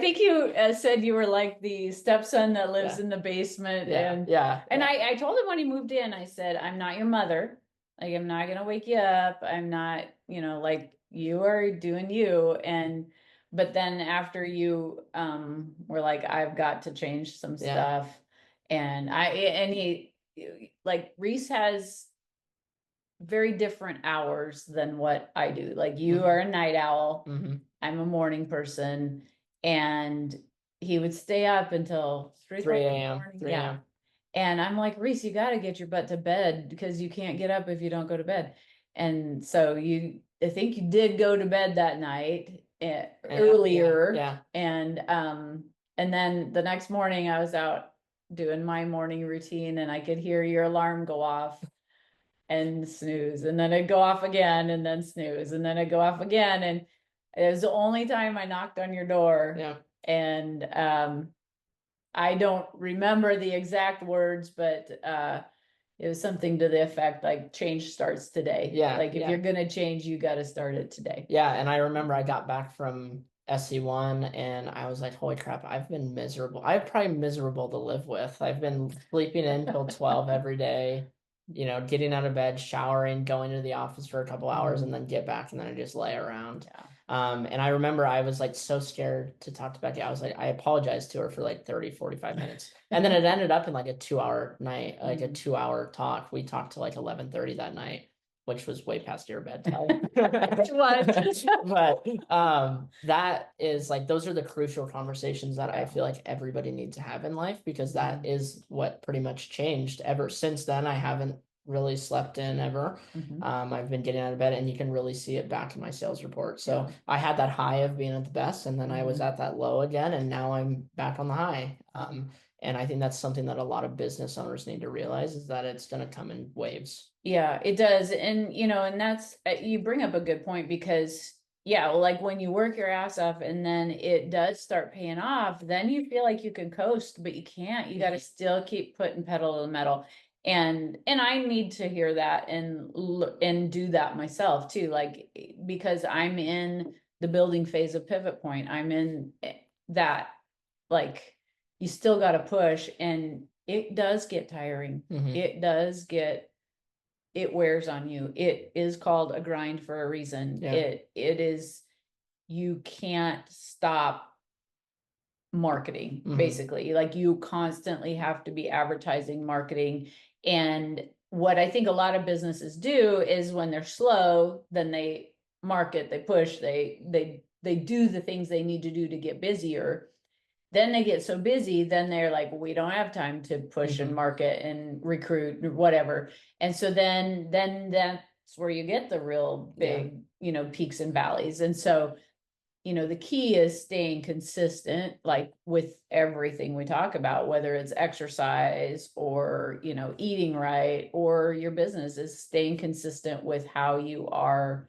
think you said you were like the stepson that lives in the basement. And I told him when he moved in, I said, I'm not your mother. Like, I'm not gonna wake you up. I'm not, you know, like, you are doing you. But then after you were like, I've got to change some stuff. And he, like, Reece has very different hours than what I do. Like, you are a night owl. I'm a morning person. and he would stay up until 3 3:30 in the a.m. morning. 3 Yeah. a.m. And I'm like, Reese, you got to get your butt to bed because you can't get up if you don't go to bed. And so I think you did go to bed that night earlier. Yeah. And then the next morning I was out doing my morning routine and I could hear your alarm go off and snooze. And then it'd go off again and then snooze. And then it'd go off again. And it was the only time I knocked on your door. Yeah. And I don't remember the exact words, but it was something to the effect like change starts today. Yeah. Like if yeah. you're gonna change, you got to start it today. Yeah. And I remember I got back from SC1 and I was like, holy crap, I've been miserable. I'm probably miserable to live with. I've been sleeping in till 12 every day, you know, getting out of bed, showering, going to the office for a couple hours, and then get back and then I just lay around. Yeah. And I remember I was like so scared to talk to Becky. I was like, I apologized to her for like 30, 45 minutes. And then it ended up in like a 2 hour night, like a 2 hour talk. We talked to like 11:30 that night, which was way past your bedtime. It was. But that is like those are the crucial conversations that I feel like everybody needs to have in life because that is what pretty much changed. Ever since then, I haven't really slept in ever. I've been getting out of bed and you can really see it back in my sales report. So I had that high of being at the best and then I was at that low again and now I'm back on the high. And I think that's something that a lot of business owners need to realize is that it's going to come in waves. Yeah, it does. And, and that's, you bring up a good point because, yeah, like when you work your ass off and then it does start paying off, then you feel like you can coast, but you can't. You got to still keep putting pedal to the metal. And I need to hear that and do that myself too. Like, because I'm in the building phase of Pivot Point, I'm in that, like, you still got to push and it does get tiring. It does it wears on you. It is called a grind for a reason. Yeah. It is, you can't stop marketing, basically. Like you constantly have to be advertising, marketing. And what I think a lot of businesses do is when they're slow, then they market, they push, they do the things they need to do to get busier. Then they get so busy, then they're like, we don't have time to push and market and recruit or whatever. And so then that's where you get the real big, peaks and valleys. And so, the key is staying consistent, like with everything we talk about, whether it's exercise or, eating right, or your business is staying consistent with how you are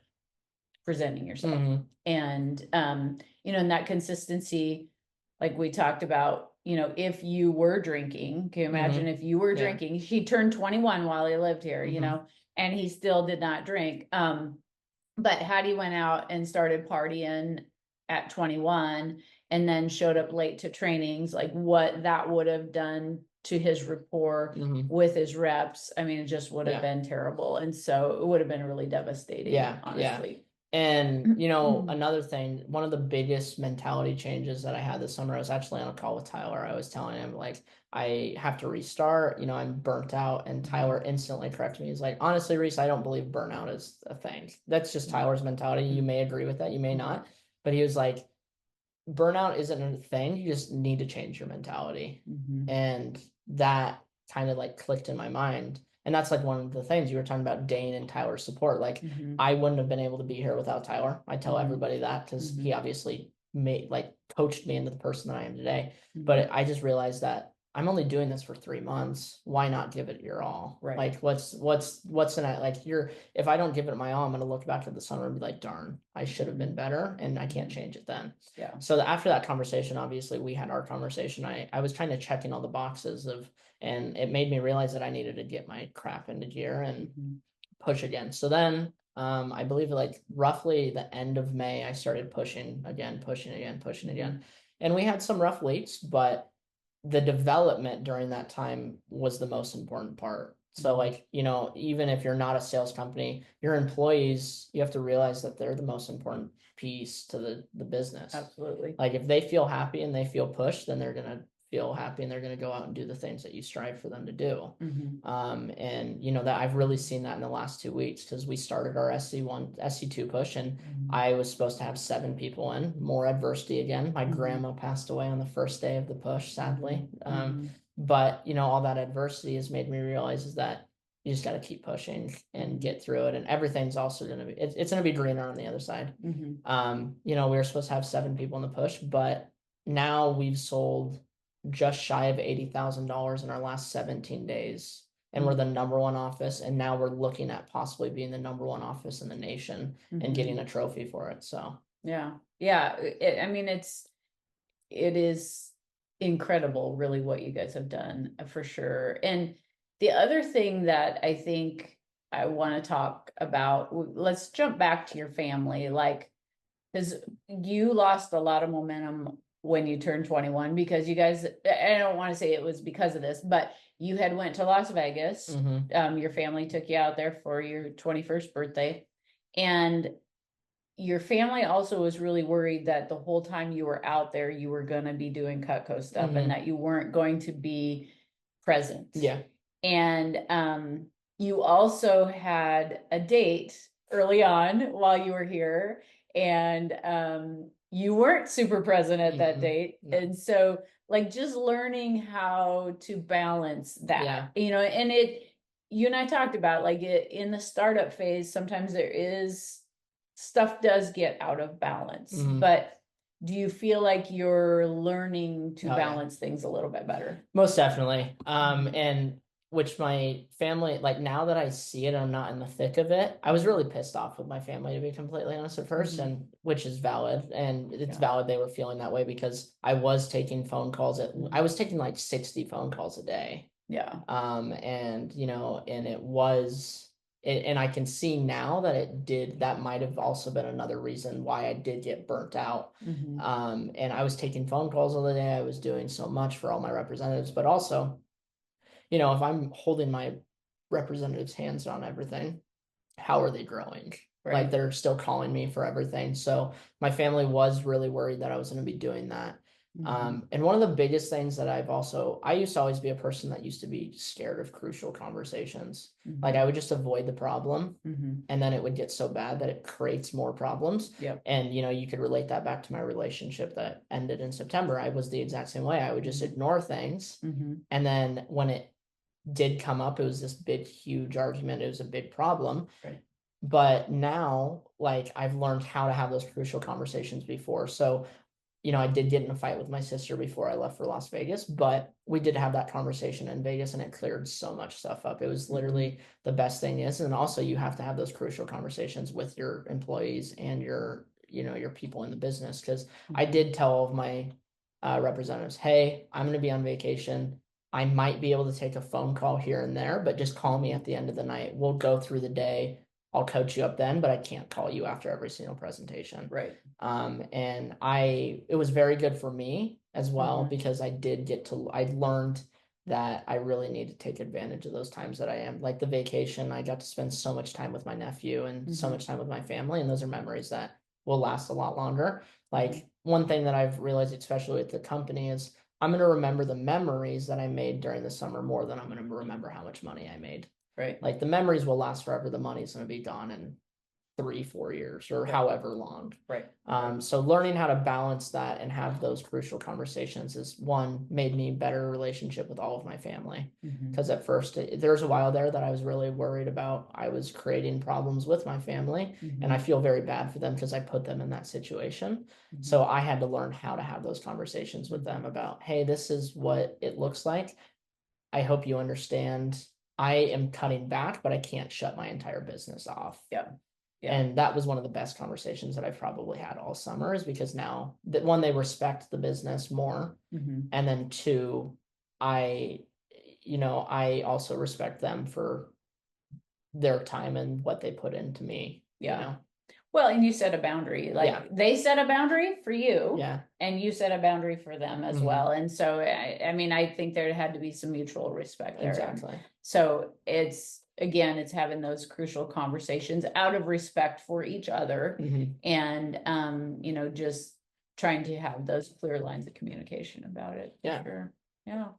presenting yourself. And, and that consistency, like we talked about, if you were drinking, can you imagine if you were drinking? He turned 21 while he lived here, and he still did not drink. But had he went out and started partying at 21 and then showed up late to trainings, like what that would have done to his rapport with his reps, I mean, it just would have been terrible. And so it would have been really devastating, honestly. And another thing, one of the biggest mentality changes that I had this summer, I was actually on a call with Tyler. I was telling him like I have to restart, I'm burnt out, and Tyler instantly corrected me. He's like, honestly, Reese, I don't believe burnout is a thing. That's just Tyler's mentality. You may agree with that, you may not, but he was like, burnout isn't a thing. You just need to change your mentality. And that kind of like clicked in my mind. And that's like one of the things you were talking about, Dane and Tyler's support. Like I wouldn't have been able to be here without Tyler. I tell everybody that because he obviously coached me into the person that I am today. But I just realized that I'm only doing this for 3 months. Why not give it your all? Right. Like what's in it? Like if I don't give it my all, I'm gonna look back at the summer and be like, darn, I should have been better and I can't change it then. Yeah. So after that conversation, obviously we had our conversation. I was kind of checking all the boxes and it made me realize that I needed to get my crap into gear and push again. So then I believe like roughly the end of May, I started pushing again. And we had some rough weeks, but the development during that time was the most important part. So like, even if you're not a sales company, your employees, you have to realize that they're the most important piece to the business. Absolutely. Like if they feel happy and they feel pushed, then they're going to feel happy and they're going to go out and do the things that you strive for them to do. Mhm. And you know that I've really seen that in the last 2 weeks, because we started our SC2 push, and I was supposed to have 7 people in. More adversity again. My grandma passed away on the first day of the push, sadly. But you know, all that adversity has made me realize is that you just got to keep pushing and get through it, and everything's also going to be it's going to be greener on the other side. You know, we were supposed to have 7 people in the push, but now we've sold just shy of $80,000 in our last 17 days, and we're the #1 office, and now we're looking at possibly being the #1 office in the nation and getting a trophy for it. So yeah, I mean, it is incredible, really, what you guys have done, for sure. And the other thing that I think I want to talk about, let's jump back to your family, like, because you lost a lot of momentum when you turned 21, because you guys, I don't want to say it was because of this, but you had went to Las Vegas. Your family took you out there for your 21st birthday, and your family also was really worried that the whole time you were out there, you were going to be doing Cutco stuff and that you weren't going to be present. yeah. And you also had a date early on while you were here, and you weren't super present at that date. No. And so, like, just learning how to balance that, you know, and you and I talked about, like, in the startup phase, sometimes stuff does get out of balance, but do you feel like you're learning to balance things a little bit better? Most definitely. And which my family, like, now that I see it, I'm not in the thick of it. I was really pissed off with my family, to be completely honest, at first, and which is valid. And it's valid they were feeling that way, because I was taking phone calls I was taking like 60 phone calls a day. Yeah. And you know, and and I can see now that that might have also been another reason why I did get burnt out. And I was taking phone calls all the day. I was doing so much for all my representatives, but also, you know, if I'm holding my representatives' hands on everything, how are they growing? Like, they're still calling me for everything. So my family was really worried that I was going to be doing that. And one of the biggest things that I used to always be a person that used to be scared of crucial conversations. Like, I would just avoid the problem, and then it would get so bad that it creates more problems. And, you know, you could relate that back to my relationship that ended in September. I was the exact same way. I would just ignore things. And then when it did come up, it was this big, huge argument. It was a big problem. But now, like, I've learned how to have those crucial conversations before. So, you know, I did get in a fight with my sister before I left for Las Vegas, but we did have that conversation in Vegas, and it cleared so much stuff up. It was literally the best thing is. And also, you have to have those crucial conversations with your employees and your people in the business. Because I did tell all of my representatives, hey, I'm going to be on vacation. I might be able to take a phone call here and there, but just call me at the end of the night. We'll go through the day. I'll coach you up then, but I can't call you after every single presentation. And it was very good for me as well, because I learned that I really need to take advantage of those times that I am, like the vacation. I got to spend so much time with my nephew and so much time with my family. And those are memories that will last a lot longer. Like, one thing that I've realized, especially with the company, is I'm going to remember the memories that I made during the summer more than I'm going to remember how much money I made. Like, the memories will last forever. The money's going to be gone in 3-4 years or however long. So learning how to balance that and have those crucial conversations is made me better relationship with all of my family. Because at first there was a while there that I was really worried about. I was creating problems with my family, and I feel very bad for them because I put them in that situation. So I had to learn how to have those conversations with them about, hey, this is what it looks like. I hope you understand. I am cutting back, but I can't shut my entire business off. And that was one of the best conversations that I've probably had all summer, is because now that, one, they respect the business more. And then 2, I also respect them for their time and what they put into me. You know? Well, and you set a boundary, like they set a boundary for you, and you set a boundary for them as well. And so, I mean, I think there had to be some mutual respect there. Exactly. So it's having those crucial conversations out of respect for each other, and, you know, just trying to have those clear lines of communication about it. Yeah. Sure. Yeah.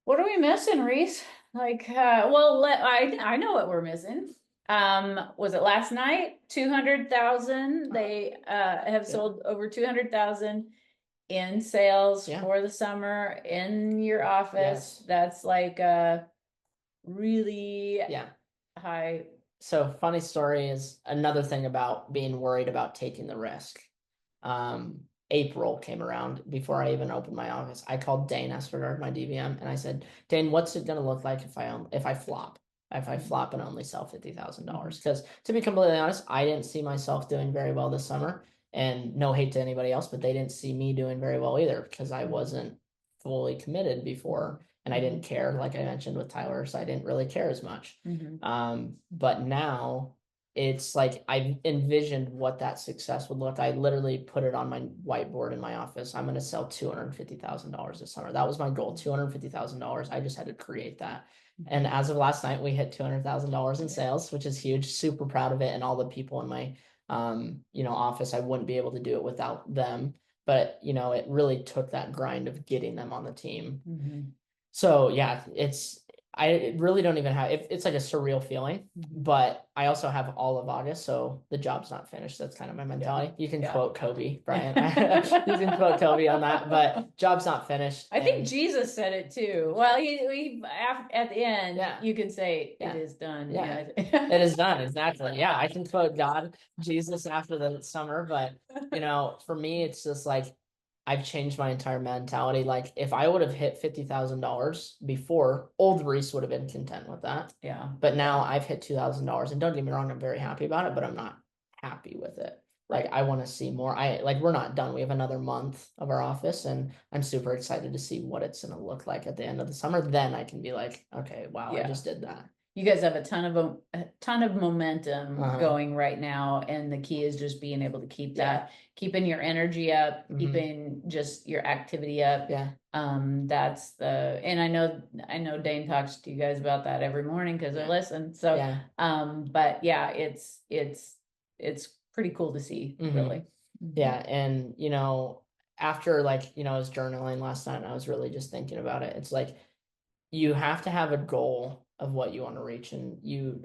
What are we missing, Reese? Like, well, I know what we're missing. Was it last night? 200,000. They have sold over 200,000 in sales for the summer in your office. Yes. That's like really high. So funny story is another thing about being worried about taking the risk. April came around before I even opened my office. I called Dane Espergard, my DVM, and I said, Dane, what's it gonna look like if I flop? If I flop and only sell $50,000? Because to be completely honest, I didn't see myself doing very well this summer. And no hate to anybody else, but they didn't see me doing very well either because I wasn't fully committed before. And I didn't care, like I mentioned with Tyler, so I didn't really care as much. But now it's like I envisioned what that success would look. I literally put it on my whiteboard in my office. I'm going to sell $250,000 this summer. That was my goal, $250,000. I just had to create that. And as of last night, we hit $200,000 in sales, which is huge. Super proud of it. And all the people in my, office, I wouldn't be able to do it without them. But, it really took that grind of getting them on the team. So yeah, I really don't even have it's like a surreal feeling, but I also have all of August, so the job's not finished. That's kind of my mentality. You can quote Kobe, Brian. You can quote Kobe on that, but job's not finished. I think Jesus said it too. Well, he at the end, you can say it is done. Yeah, it is done. Exactly. Yeah, I can quote God, Jesus after the summer, but for me, it's just like I've changed my entire mentality. Like if I would have hit $50,000 before, old Reese would have been content with that. Yeah. But now I've hit $2,000, and don't get me wrong, I'm very happy about it, but I'm not happy with it. Like I want to see more. We're not done. We have another month of our office, and I'm super excited to see what it's gonna look like at the end of the summer. Then I can be like, okay, wow, I just did that. You guys have a ton of momentum going right now, and the key is just being able to keep that, keeping your energy up, keeping just your activity up. That's and I know Dane talks to you guys about that every morning because I listen. So but yeah, it's pretty cool to see, really. Yeah, and after I was journaling last night, and I was really just thinking about it. It's like you have to have a goal of what you want to reach, and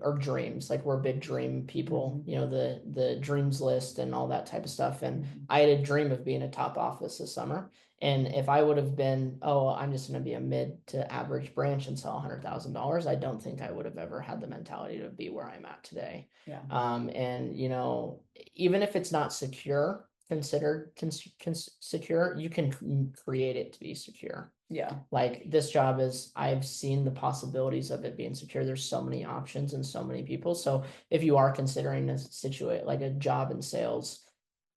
or dreams. Like we're big dream people, the dreams list and all that type of stuff. And I had a dream of being a top office this summer. And if I would have been, I'm just going to be a mid to average branch and sell $100,000, I don't think I would have ever had the mentality to be where I'm at today. And even if it's not considered secure, you can create it to be secure. Like this job I've seen the possibilities of it being secure. There's so many options and so many people. So if you are considering like a job in sales,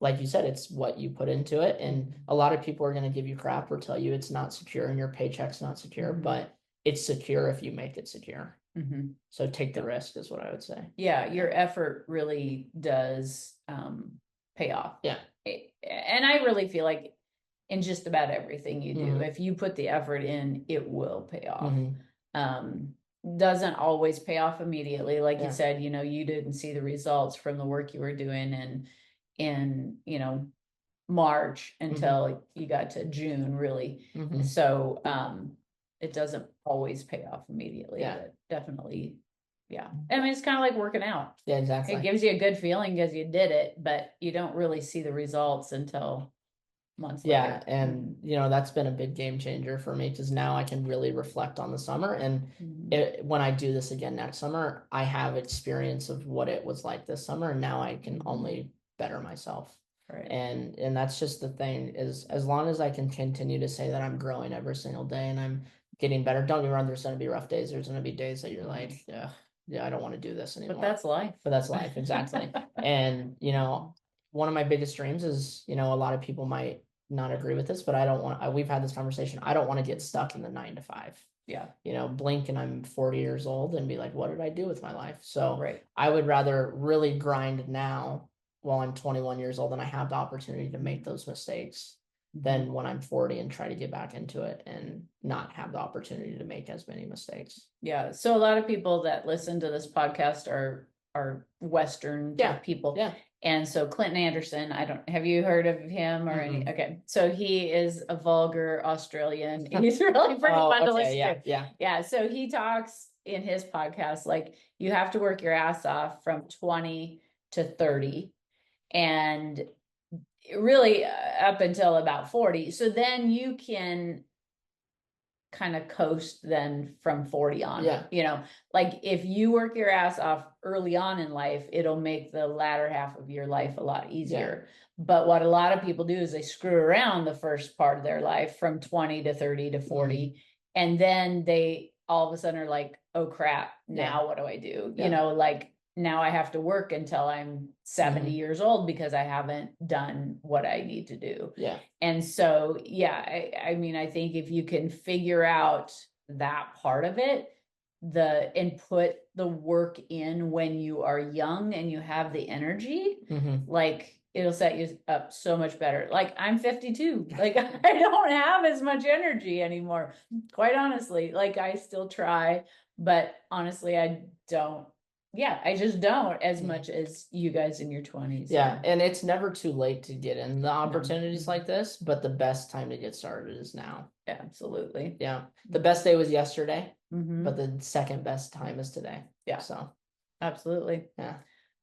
like you said, it's what you put into it. And a lot of people are going to give you crap or tell you it's not secure and your paycheck's not secure, but it's secure if you make it secure. So take the risk is what I would say. Yeah, your effort really does pay off. And I really feel like in just about everything you do, if you put the effort in, it will pay off. Doesn't always pay off immediately. Like you said, you didn't see the results from the work you were doing in March until you got to June, really. So it doesn't always pay off immediately, but definitely. I mean, it's kind of like working out. Exactly. It gives you a good feeling because you did it, but you don't really see the results until months later. And that's been a big game changer for me because now I can really reflect on the summer. And when I do this again next summer, I have experience of what it was like this summer, and now I can only better myself. And that's just the thing is, as long as I can continue to say that I'm growing every single day and I'm getting better. Don't get me wrong, there's going to be rough days. There's going to be days that you're like, I don't want to do this anymore. But that's life. Exactly. And one of my biggest dreams is, a lot of people might not agree with this, but I don't want, we've had this conversation. I don't want to get stuck in the 9 to 5. Blink and I'm 40 years old and be like, what did I do with my life? So I would rather really grind now while I'm 21 years old and I have the opportunity to make those mistakes than when I'm 40 and try to get back into it and not have the opportunity to make as many mistakes. So a lot of people that listen to this podcast are Western people. And so Clinton Anderson, have you heard of him or any? Mm-mm. Okay. So he is a vulgar Australian. He's really pretty Oh, fun to okay, listen yeah, to. yeah. Yeah. So he talks in his podcast, like you have to work your ass off from 20 to 30 and really up until about 40. So then you can kind of coast then from 40 on. Yeah. You know, like if you work your ass off early on in life, it'll make the latter half of your life a lot easier. But what a lot of people do is they screw around the first part of their life from 20 to 30 to 40. And then they all of a sudden are like, oh crap, now what do I do? You know, like now I have to work until I'm 70 years old because I haven't done what I need to do. Yeah. And so, yeah, I mean, I think if you can figure out that part of it, and put the work in when you are young and you have the energy, like it'll set you up so much better. Like I'm 52, like I don't have as much energy anymore, quite honestly. Like I still try, but honestly, I don't. Yeah, I just don't as much as you guys in your 20s. Yeah, and it's never too late to get in the opportunities like this, but the best time to get started is now. Yeah, absolutely. Yeah. The best day was yesterday, Mhm. but the second best time is today. Yeah. So, absolutely. yeah.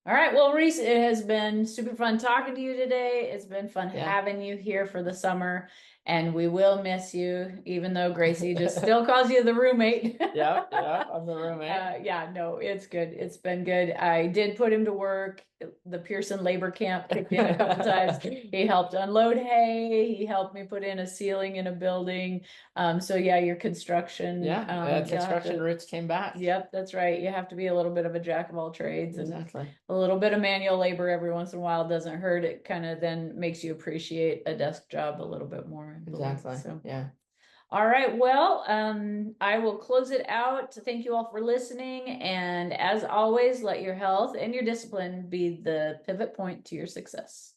All right. Well, Reece, it has been super fun talking to you today. It's been fun Yeah. having you here for the summer, and we will miss you, even though Gracie just still calls you the roommate. Yeah, I'm the roommate. Yeah, no, it's good. It's been good. I did put him to work. The Pearson labor camp kicked in a couple times. He helped unload hay. He helped me put in a ceiling in a building. So yeah, your construction. Construction roots came back. Yep, that's right. You have to be a little bit of a jack of all trades, and Exactly. a little bit of manual labor every once in a while doesn't hurt. It kind of then makes you appreciate a desk job a little bit more. Exactly. So yeah. All right. Well, I will close it out. Thank you all for listening. And as always, let your health and your discipline be the pivot point to your success.